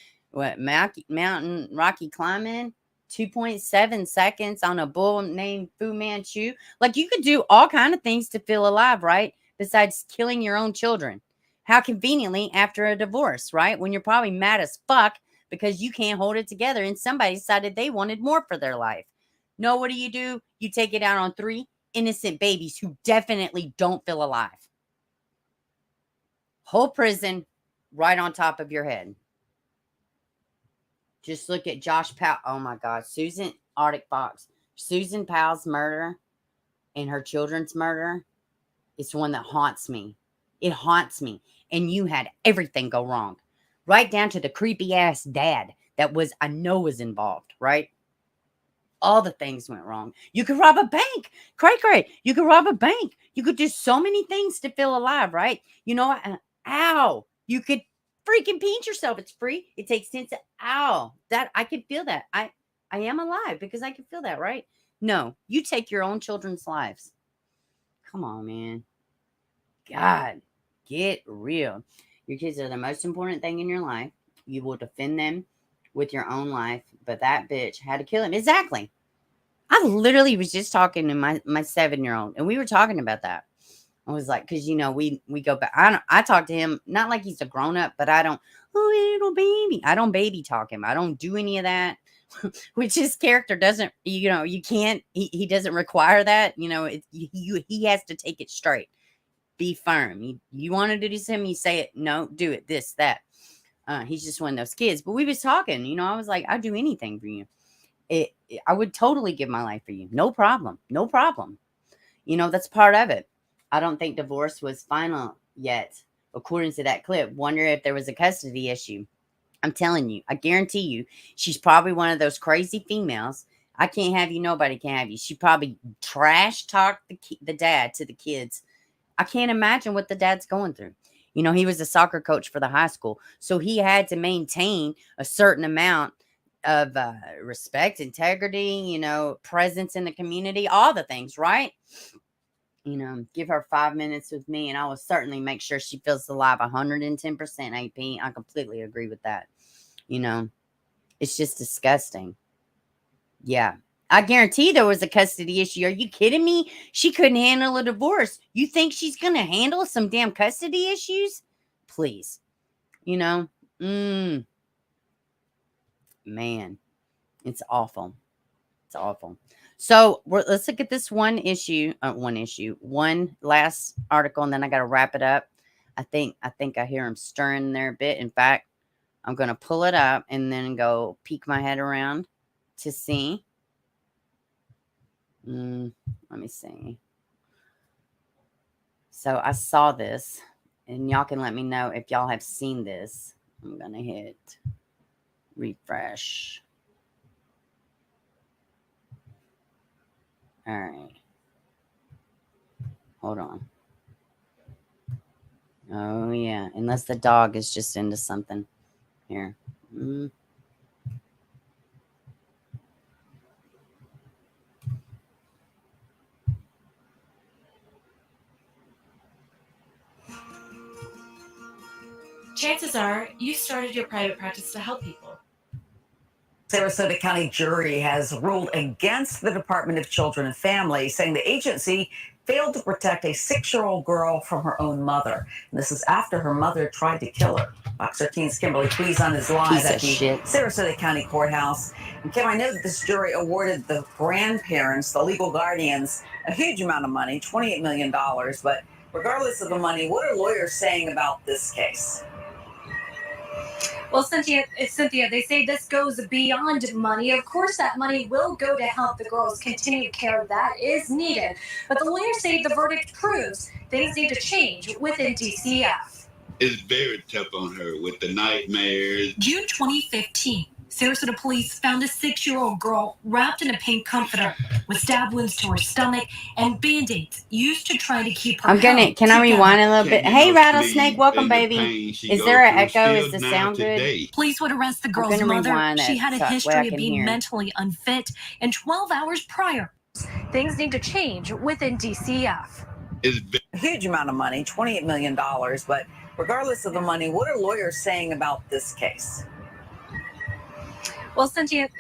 mountain rocky climbing? 2.7 seconds on a bull named Fu Manchu. Like, you could do all kind of things to feel alive, right? Besides killing your own children. How conveniently after a divorce, right? When you're probably mad as fuck because you can't hold it together and somebody decided they wanted more for their life. No, what do? You take it out on 3 innocent babies who definitely don't feel alive. Whole prison right on top of your head. Just look at Josh Powell. Oh my God. Susan Arctic Fox. Susan Powell's murder and her children's murder is one that haunts me. It haunts me. And you had everything go wrong. Right down to the creepy ass dad that I know was involved, right? All the things went wrong. You could rob a bank. Cray. You could rob a bank. You could do so many things to feel alive, right? You know what? Ow. You could freaking pinch yourself. It's free. It takes 10 seconds. Ow. That I could feel that. I am alive because I can feel that, right? No, you take your own children's lives. Come on, man. God, get real. Your kids are the most important thing in your life. You will defend them with your own life, but that bitch had to kill him. Exactly. I literally was just talking to my 7-year-old, and we were talking about that. I was like, because we go back. I talk to him not like he's a grown up, but I don't. Oh, little baby. I don't baby talk him. I don't do any of that. Which his character doesn't. You can't. He doesn't require that. He has to take it straight. Be firm. You want to do something, you say it. No, do it. This, that. He's just one of those kids. But we was talking. I was like, I'd do anything for you. I would totally give my life for you. No problem. No problem. That's part of it. I don't think divorce was final yet, according to that clip. Wonder if there was a custody issue. I'm telling you, I guarantee you, she's probably one of those crazy females. I can't have you. Nobody can have you. She probably trash talked the dad to the kids. I can't imagine what the dad's going through. He was a soccer coach for the high school, so he had to maintain a certain amount of respect, integrity, presence in the community, all the things, right? Give her 5 minutes with me, and I will certainly make sure she feels alive 110%, AP. I completely agree with that. It's just disgusting. Yeah. I guarantee there was a custody issue. Are you kidding me? She couldn't handle a divorce. You think she's going to handle some damn custody issues? Please. Man, it's awful. It's awful. So let's look at this one last article, and then I got to wrap it up. I think I hear him stirring there a bit. In fact, I'm going to pull it up and then go peek my head around to see. Let me see. So I saw this, and y'all can let me know if y'all have seen this. I'm going to hit refresh. All right. Hold on. Oh, yeah. Unless the dog is just into something. Here. Chances are you started your private practice to help people. Sarasota County jury has ruled against the Department of Children and Families, saying the agency failed to protect a 6-year-old girl from her own mother. And this is after her mother tried to kill her. Fox 13's Kimberly Tweezon is live at the Sarasota County Courthouse. And Kim, I know that this jury awarded the grandparents, the legal guardians, a huge amount of money, $28 million. But regardless of the money, what are lawyers saying about this case? Well, Cynthia, they say this goes beyond money. Of course, that money will go to help the girls' continued care that is needed. But the lawyers say the verdict proves things need to change within DCF. It's very tough on her with the nightmares. June 2015, Sarasota police found a 6-year-old girl wrapped in a pink comforter with stab wounds to her stomach and band-aids used to try to keep her. Can I rewind a little bit? Hey, Rattlesnake, welcome, baby. Is there an echo? Is the sound good? Police would arrest the girl's mother. She had a history of being mentally unfit, and 12 hours prior, things need to change within DCF. A huge amount of money, $28 million. But regardless of the money, what are lawyers saying about this case? Well, Cynthia,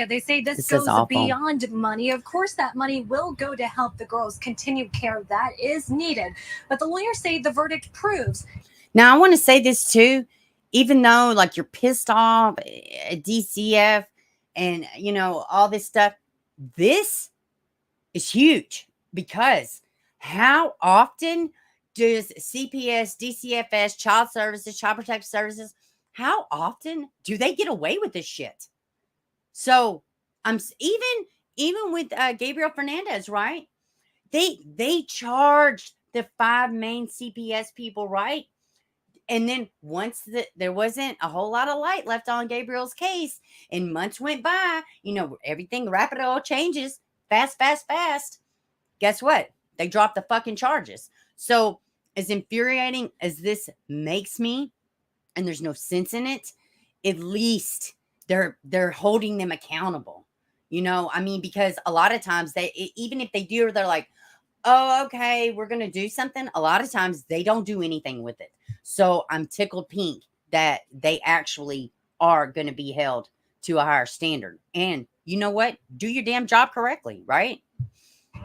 they say this goes beyond money. Of course, that money will go to help the girls' continued care that is needed. But the lawyers say the verdict proves. Now, I want to say this too. Even though, like, you're pissed off at DCF and, all this stuff, this is huge because how often does CPS, DCFS, Child Services, Child Protective Services, how often do they get away with this shit? So I'm even with Gabriel Fernandez, right? They charged the 5 main CPS people, right? And then once there wasn't a whole lot of light left on Gabriel's case, and months went by, everything rapid all changes fast. Guess what? They dropped the fucking charges. So as infuriating as this makes me, and there's no sense in it, at least they're holding them accountable. Because a lot of times even if they do, they're like, oh, okay, we're going to do something. A lot of times they don't do anything with it. So I'm tickled pink that they actually are going to be held to a higher standard. And you know what? Do your damn job correctly, right?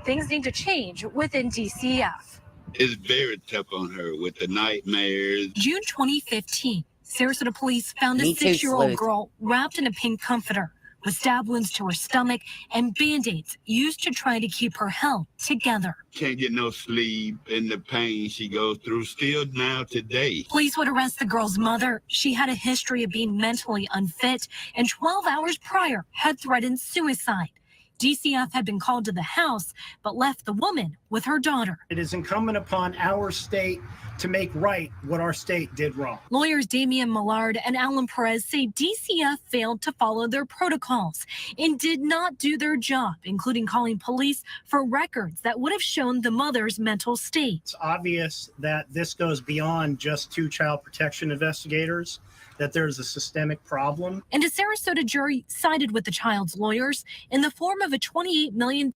Things need to change within DCF. It's very tough on her with the nightmares. June 2015, Sarasota police found a Me too, 6-year-old Sleuth. girl wrapped in a pink comforter with stab wounds to her stomach and Band-Aids used to try to keep her held together. Can't get no sleep, and the pain she goes through still now today. Police would arrest the girl's mother. She had a history of being mentally unfit and 12 hours prior had threatened suicide. DCF had been called to the house, but left the woman with her daughter. It is incumbent upon our state to make right what our state did wrong. Lawyers Damian Millard and Alan Perez say DCF failed to follow their protocols and did not do their job, including calling police for records that would have shown the mother's mental state. It's obvious that this goes beyond just 2 child protection investigators, that there's a systemic problem. And a Sarasota jury sided with the child's lawyers in the form of a $28 million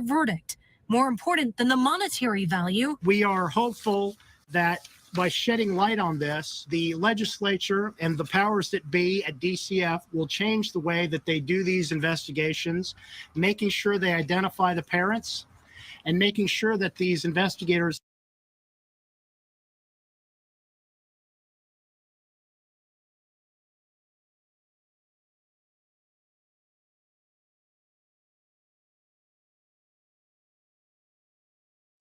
verdict. More important than the monetary value, We are hopeful that by shedding light on this, the legislature and the powers that be at DCF will change the way that they do these investigations, making sure they identify the parents and making sure that these investigators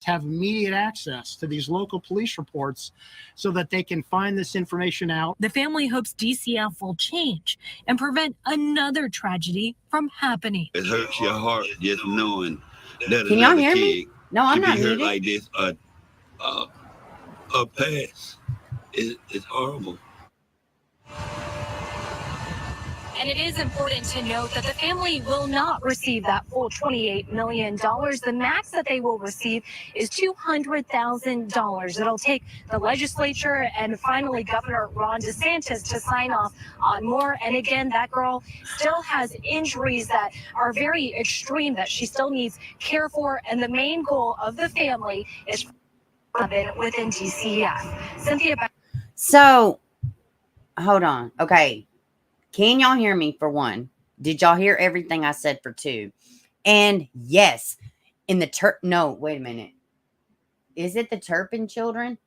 have immediate access to these local police reports so that they can find this information out. the family hopes DCF will change and prevent another tragedy from happening. It hurts your heart just knowing that Can y'all another hear kid me? No, I'm could not be hurt muted. like this. A pass. It's horrible. And it is important to note that the family will not receive that full $28 million. The max that they will receive is $200,000. It'll take the legislature and finally Governor Ron DeSantis to sign off on more. And again, that girl still has injuries that are very extreme that she still needs care for. And the main goal of the family is within DCF. Cynthia. So, hold on. Okay. Can y'all hear me for one? Did y'all hear everything I said for two? And yes, in the no, wait a minute. Is it the Turpin children?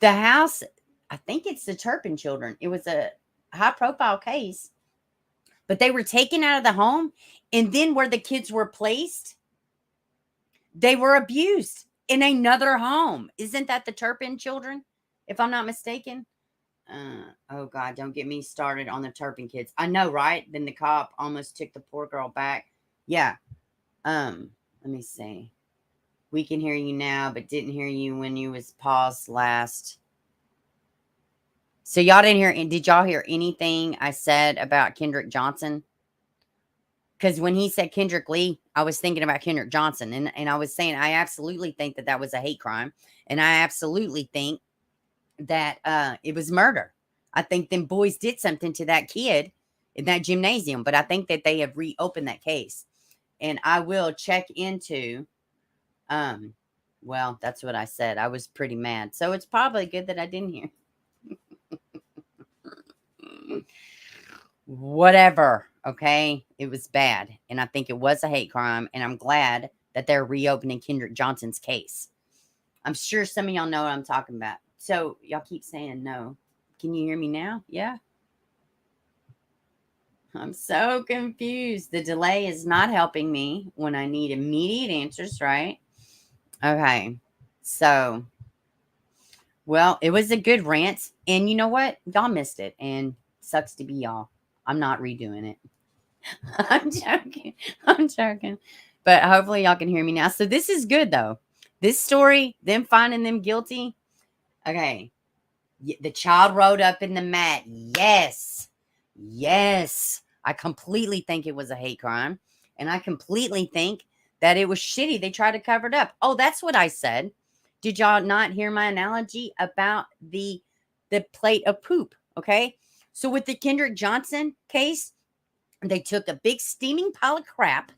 The house, I think it's the Turpin children. It was a high profile case, but they were taken out of the home. And then where the kids were placed, they were abused in another home. Isn't that the Turpin children? If I'm not mistaken. Oh God, don't get me started on the Turpin kids. I know, right? Then the cop almost took the poor girl back. Yeah. Let me see. We can hear you now, but didn't hear you when you was paused last. So y'all didn't hear, did y'all hear anything I said about Kendrick Johnson? Because when he said Kendrick Lee, I was thinking about Kendrick Johnson. And I was saying, I absolutely think that that was a hate crime. And I absolutely think that it was murder. I think them boys did something to that kid in that gymnasium, but I think that they have reopened that case. And I will check into, well, that's what I said. I was pretty mad. So it's probably good that I didn't hear. Whatever. Okay. It was bad. And I think it was a hate crime. And I'm glad that they're reopening Kendrick Johnson's case. I'm sure some of y'all know what I'm talking about. So y'all keep saying no. Can you hear me now? Yeah. I'm so confused. The delay is not helping me when I need immediate answers, right? Okay. So Well, it was a good rant. And you know what? Y'all missed it. And sucks to be y'all. I'm not redoing it. I'm joking. I'm joking. But hopefully y'all can hear me now. So this is good though. This story, them finding them guilty. Okay. The child rode up in the mat. Yes. Yes. I completely think it was a hate crime. And I completely think that it was shitty. They tried to cover it up. Oh, that's what I said. Did y'all not hear my analogy about the plate of poop? Okay. So with the Kendrick Johnson case, they took a big steaming pile of crap.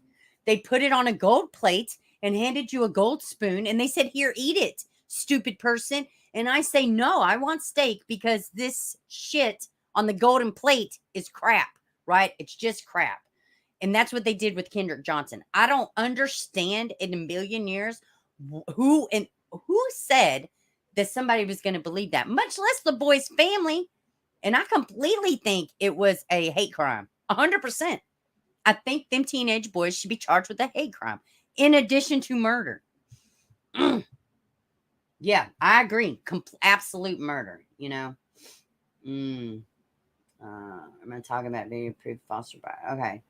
They put it on a gold plate and handed you a gold spoon. And they said, here, eat it, stupid person. And I say, no, I want steak because this shit on the golden plate is crap, right? It's just crap. And that's what they did with Kendrick Johnson. I don't understand in a million years who said that somebody was going to believe that, much less the boy's family. And I completely think it was a hate crime. 100%. I think them teenage boys should be charged with a hate crime in addition to murder. Yeah, I agree. Absolute murder, you know. I'm going to talk about being approved foster by. Okay.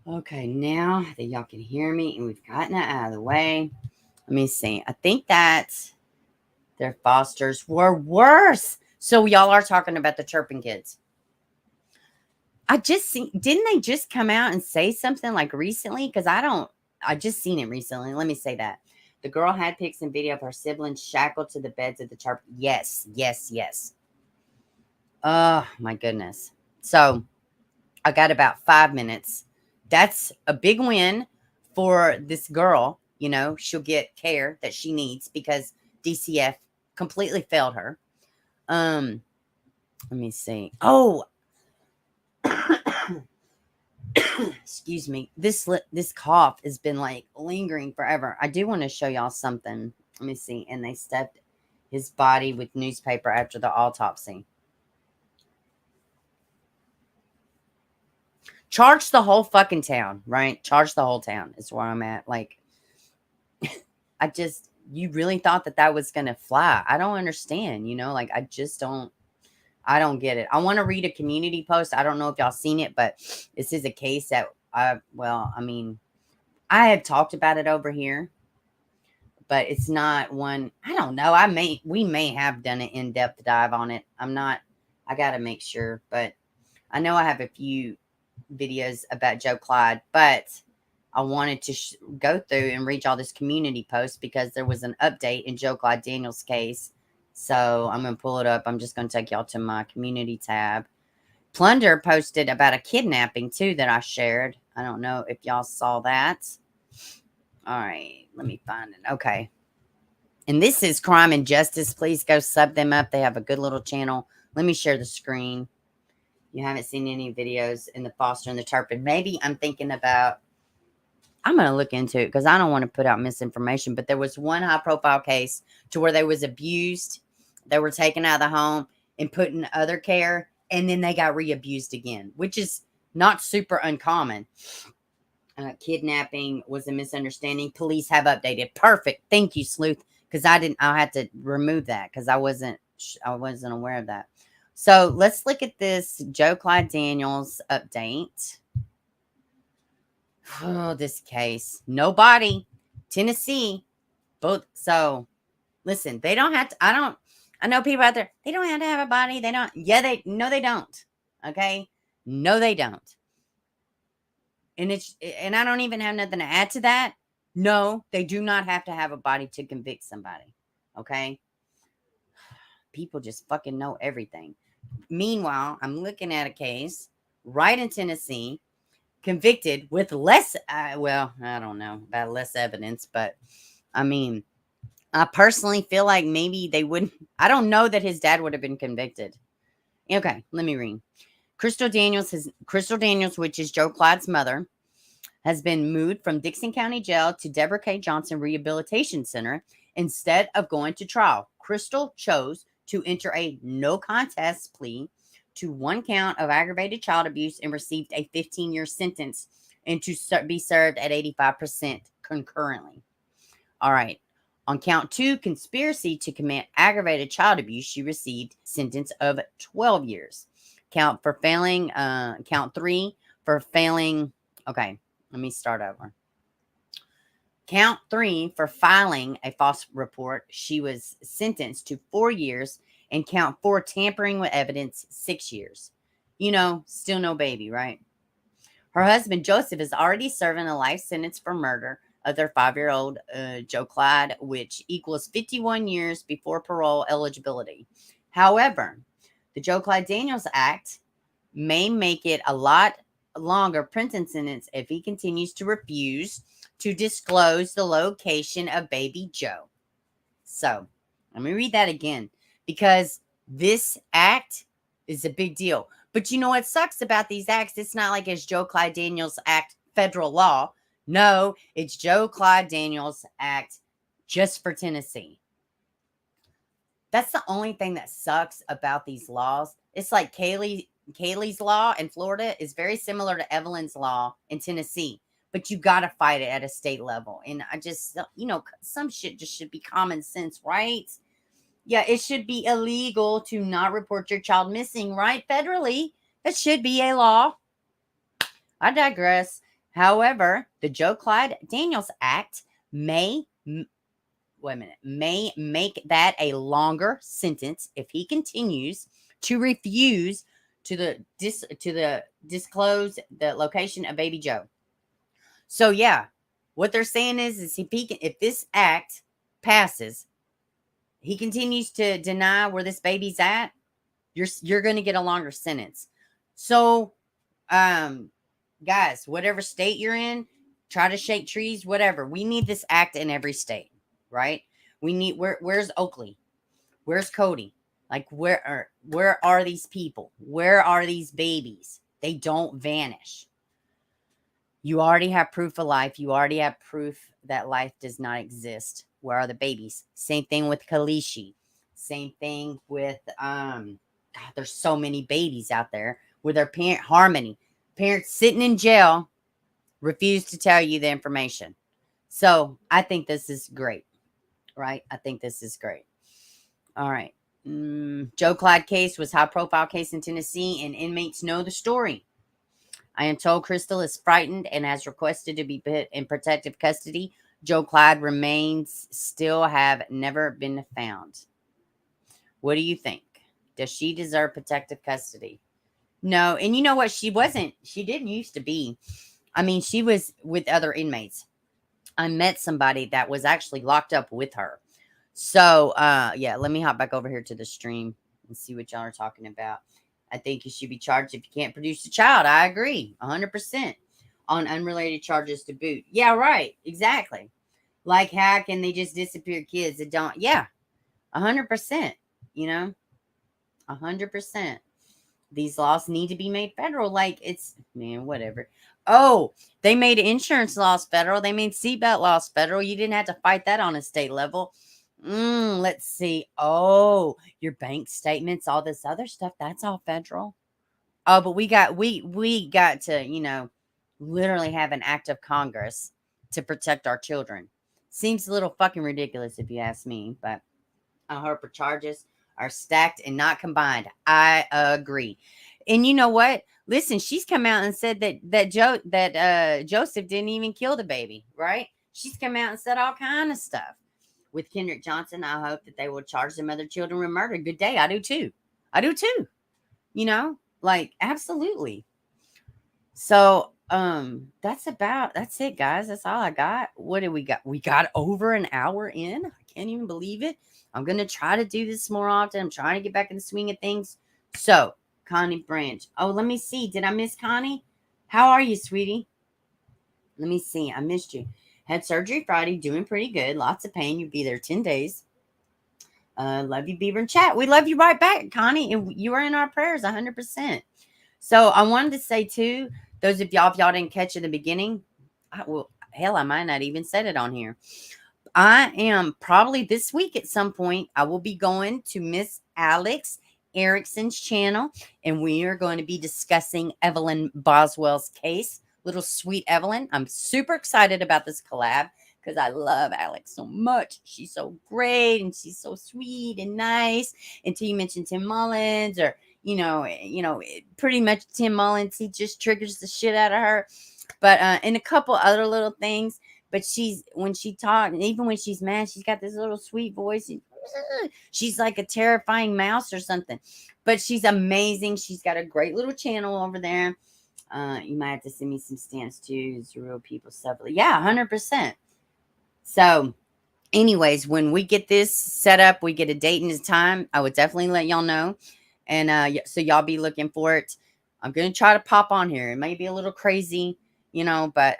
Okay, now that y'all can hear me and we've gotten that out of the way, let me see. I think that their fosters were worse. So y'all are talking about the chirping kids. Didn't they just come out and say something like recently? Because I just seen it recently. Let me say that. The girl had pics and video of her siblings shackled to the beds of the chirp. Yes, yes, yes. Oh, my goodness. So I got about 5 minutes. That's a big win for this girl. You know, she'll get care that she needs because DCF completely failed her. Let me see. Oh, excuse me. This cough has been like lingering forever. I do want to show y'all something. Let me see. And they stuffed his body with newspaper after the autopsy. Charge the whole fucking town, right? Charge the whole town is where I'm at. Like, you really thought that was going to fly. I don't understand, you know, like, I don't get it. I want to read a community post. I don't know if y'all seen it, but this is a case that I have talked about it over here, but it's not one. I don't know. We may have done an in-depth dive on it. I got to make sure, but I know I have a few videos about Joe Clyde, but I wanted to go through and read all this community post because there was an update in Joe Clyde Daniels' case. So I'm going to pull it up. I'm just going to take y'all to my community tab. Plunder posted about a kidnapping too that I shared. I don't know if y'all saw that. All right, let me find it. Okay. And this is Crime and Justice. Please go sub them up. They have a good little channel. Let me share the screen. You haven't seen any videos in the foster and the Turpin. Maybe I'm thinking about, I'm going to look into it because I don't want to put out misinformation, but there was one high profile case to where they was abused. They were taken out of the home and put in other care, and then they got re-abused again, which is not super uncommon. Kidnapping was a misunderstanding. Police have updated. Perfect. Thank you, Sleuth. Because I had to remove that because I wasn't aware of that. So let's look at this Joe Clyde Daniels update. Oh, this case. No body. Tennessee. Both. So listen, they don't have to. I know people out there, they don't have to have a body. They don't. Yeah, no, they don't. Okay. No, they don't. And I don't even have nothing to add to that. No, they do not have to have a body to convict somebody. Okay. People just fucking know everything. Meanwhile, I'm looking at a case right in Tennessee, convicted with less, I don't know about less evidence, but I mean, I personally feel like maybe they wouldn't. I don't know that his dad would have been convicted. Okay, let me read. Crystal Daniels, which is Joe Clyde's mother, has been moved from Dixon County Jail to Deborah K. Johnson Rehabilitation Center instead of going to trial. Crystal chose to enter a no contest plea to one count of aggravated child abuse and received a 15-year sentence and to be served at 85% concurrently. All right. On count 2, conspiracy to commit aggravated child abuse, she received sentence of 12 years. Count 3 for failing. Okay, let me start over. Count 3 for filing a false report, she was sentenced to 4 years. And count 4, tampering with evidence, 6 years. Still no baby, right? Her husband, Joseph, is already serving a life sentence for murder of their 5-year-old Joe Clyde, which equals 51 years before parole eligibility. However, the Joe Clyde Daniels Act may make it a lot longer prison sentence if he continues to refuse to disclose the location of baby Joe. So, let me read that again, because this act is a big deal. But you know what sucks about these acts? It's not like it's Joe Clyde Daniels Act federal law. No, it's Joe Clyde Daniels Act just for Tennessee. That's the only thing that sucks about these laws. It's like Kaylee's law in Florida is very similar to Evelyn's law in Tennessee. But you got to fight it at a state level. And I just, some shit just should be common sense, right? Yeah, it should be illegal to not report your child missing, right? Federally, that should be a law. I digress. However, the Joe Clyde Daniels Act may make that a longer sentence if he continues to refuse to disclose the location of baby Joe. So yeah, what they're saying is if this act passes, he continues to deny where this baby's at, you're going to get a longer sentence. So, guys, whatever state you're in, try to shake trees, whatever. We need this act in every state, right? We need where's Oakley? Where's Cody? Like where are these people? Where are these babies? They don't vanish. You already have proof of life. You already have proof that life does not exist. Where are the babies? Same thing with Kalishi. Same thing with God, there's so many babies out there with their parent Harmony. Parents sitting in jail refuse to tell you the information. So I think this is great. Right? I think this is great. All right. Joe Clyde case was high profile case in Tennessee, and inmates know the story. I am told Crystal is frightened and has requested to be put in protective custody. Joe Clyde remains still have never been found. What do you think? Does she deserve protective custody? No. And you know what? She didn't used to be. I mean, she was with other inmates. I met somebody that was actually locked up with her. So, yeah, let me hop back over here to the stream and see what y'all are talking about. I think you should be charged if you can't produce a child. I agree 100% on unrelated charges to boot. Yeah, right. Exactly. Like, how can they just disappear kids that don't? Yeah, 100%. 100%. These laws need to be made federal. Like, whatever. Oh, they made insurance laws federal. They made seatbelt laws federal. You didn't have to fight that on a state level. Let's see. Oh, your bank statements, all this other stuff, that's all federal. Oh, but we got to, literally have an act of Congress to protect our children. Seems a little fucking ridiculous if you ask me, but I hope her charges are stacked and not combined. I agree. And you know what? Listen, she's come out and said that Joseph didn't even kill the baby, right? She's come out and said all kind of stuff. With Kendrick Johnson, I hope that they will charge them other children with murder. Good day. I do too. Absolutely. So, that's it, guys. That's all I got. What did we got? We got over an hour in. I can't even believe it. I'm going to try to do this more often. I'm trying to get back in the swing of things. So, Connie Branch. Oh, let me see. Did I miss Connie? How are you, sweetie? Let me see. I missed you. Had surgery Friday, doing pretty good. Lots of pain. You'll be there 10 days. Love you, Beaver and Chat. We love you right back, Connie. And you are in our prayers 100%. So I wanted to say, too, those of y'all, if y'all didn't catch in the beginning, I might not even said it on here. I am probably this week at some point, I will be going to Miss Alex Erickson's channel, and we are going to be discussing Evelyn Boswell's case. Little sweet Evelyn. I'm super excited about this collab because I love Alex so much. She's so great and she's so sweet and nice. Until you mention Tim Mullins, or pretty much Tim Mullins, he just triggers the shit out of her. But and a couple other little things. But when she talks, and even when she's mad, she's got this little sweet voice. And she's like a terrifying mouse or something. But she's amazing. She's got a great little channel over there. You might have to send me some stamps too. It's real people stuff. Yeah, 100%. So, anyways, when we get this set up, we get a date and a time. I would definitely let y'all know. And so y'all be looking for it. I'm going to try to pop on here. It may be a little crazy, but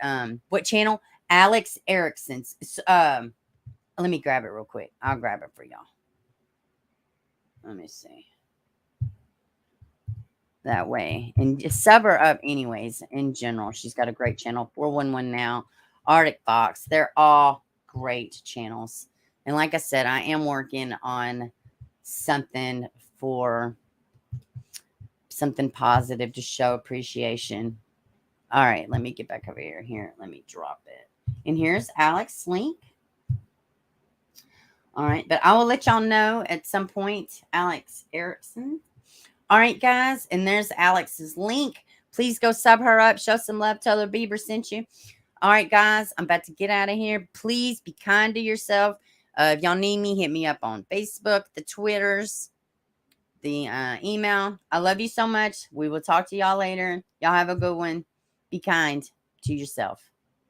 what channel? Alex Erickson's. Let me grab it real quick. I'll grab it for y'all. Let me see. That way. And just sub her up anyways. In general, she's got a great channel. 411 Now, Arctic Fox. They're all great channels. And like I said, I am working on something positive to show appreciation. All right, let me get back over here. Here, let me drop it. And here's Alex's link. All right, but I will let y'all know at some point, Alex Erickson. All right, guys, and there's Alex's link. Please go sub her up. Show some love. Tell her Bieber sent you. All right, guys, I'm about to get out of here. Please be kind to yourself. If y'all need me, hit me up on Facebook, the Twitters, the email. I love you so much. We will talk to y'all later. Y'all have a good one. Be kind to yourself.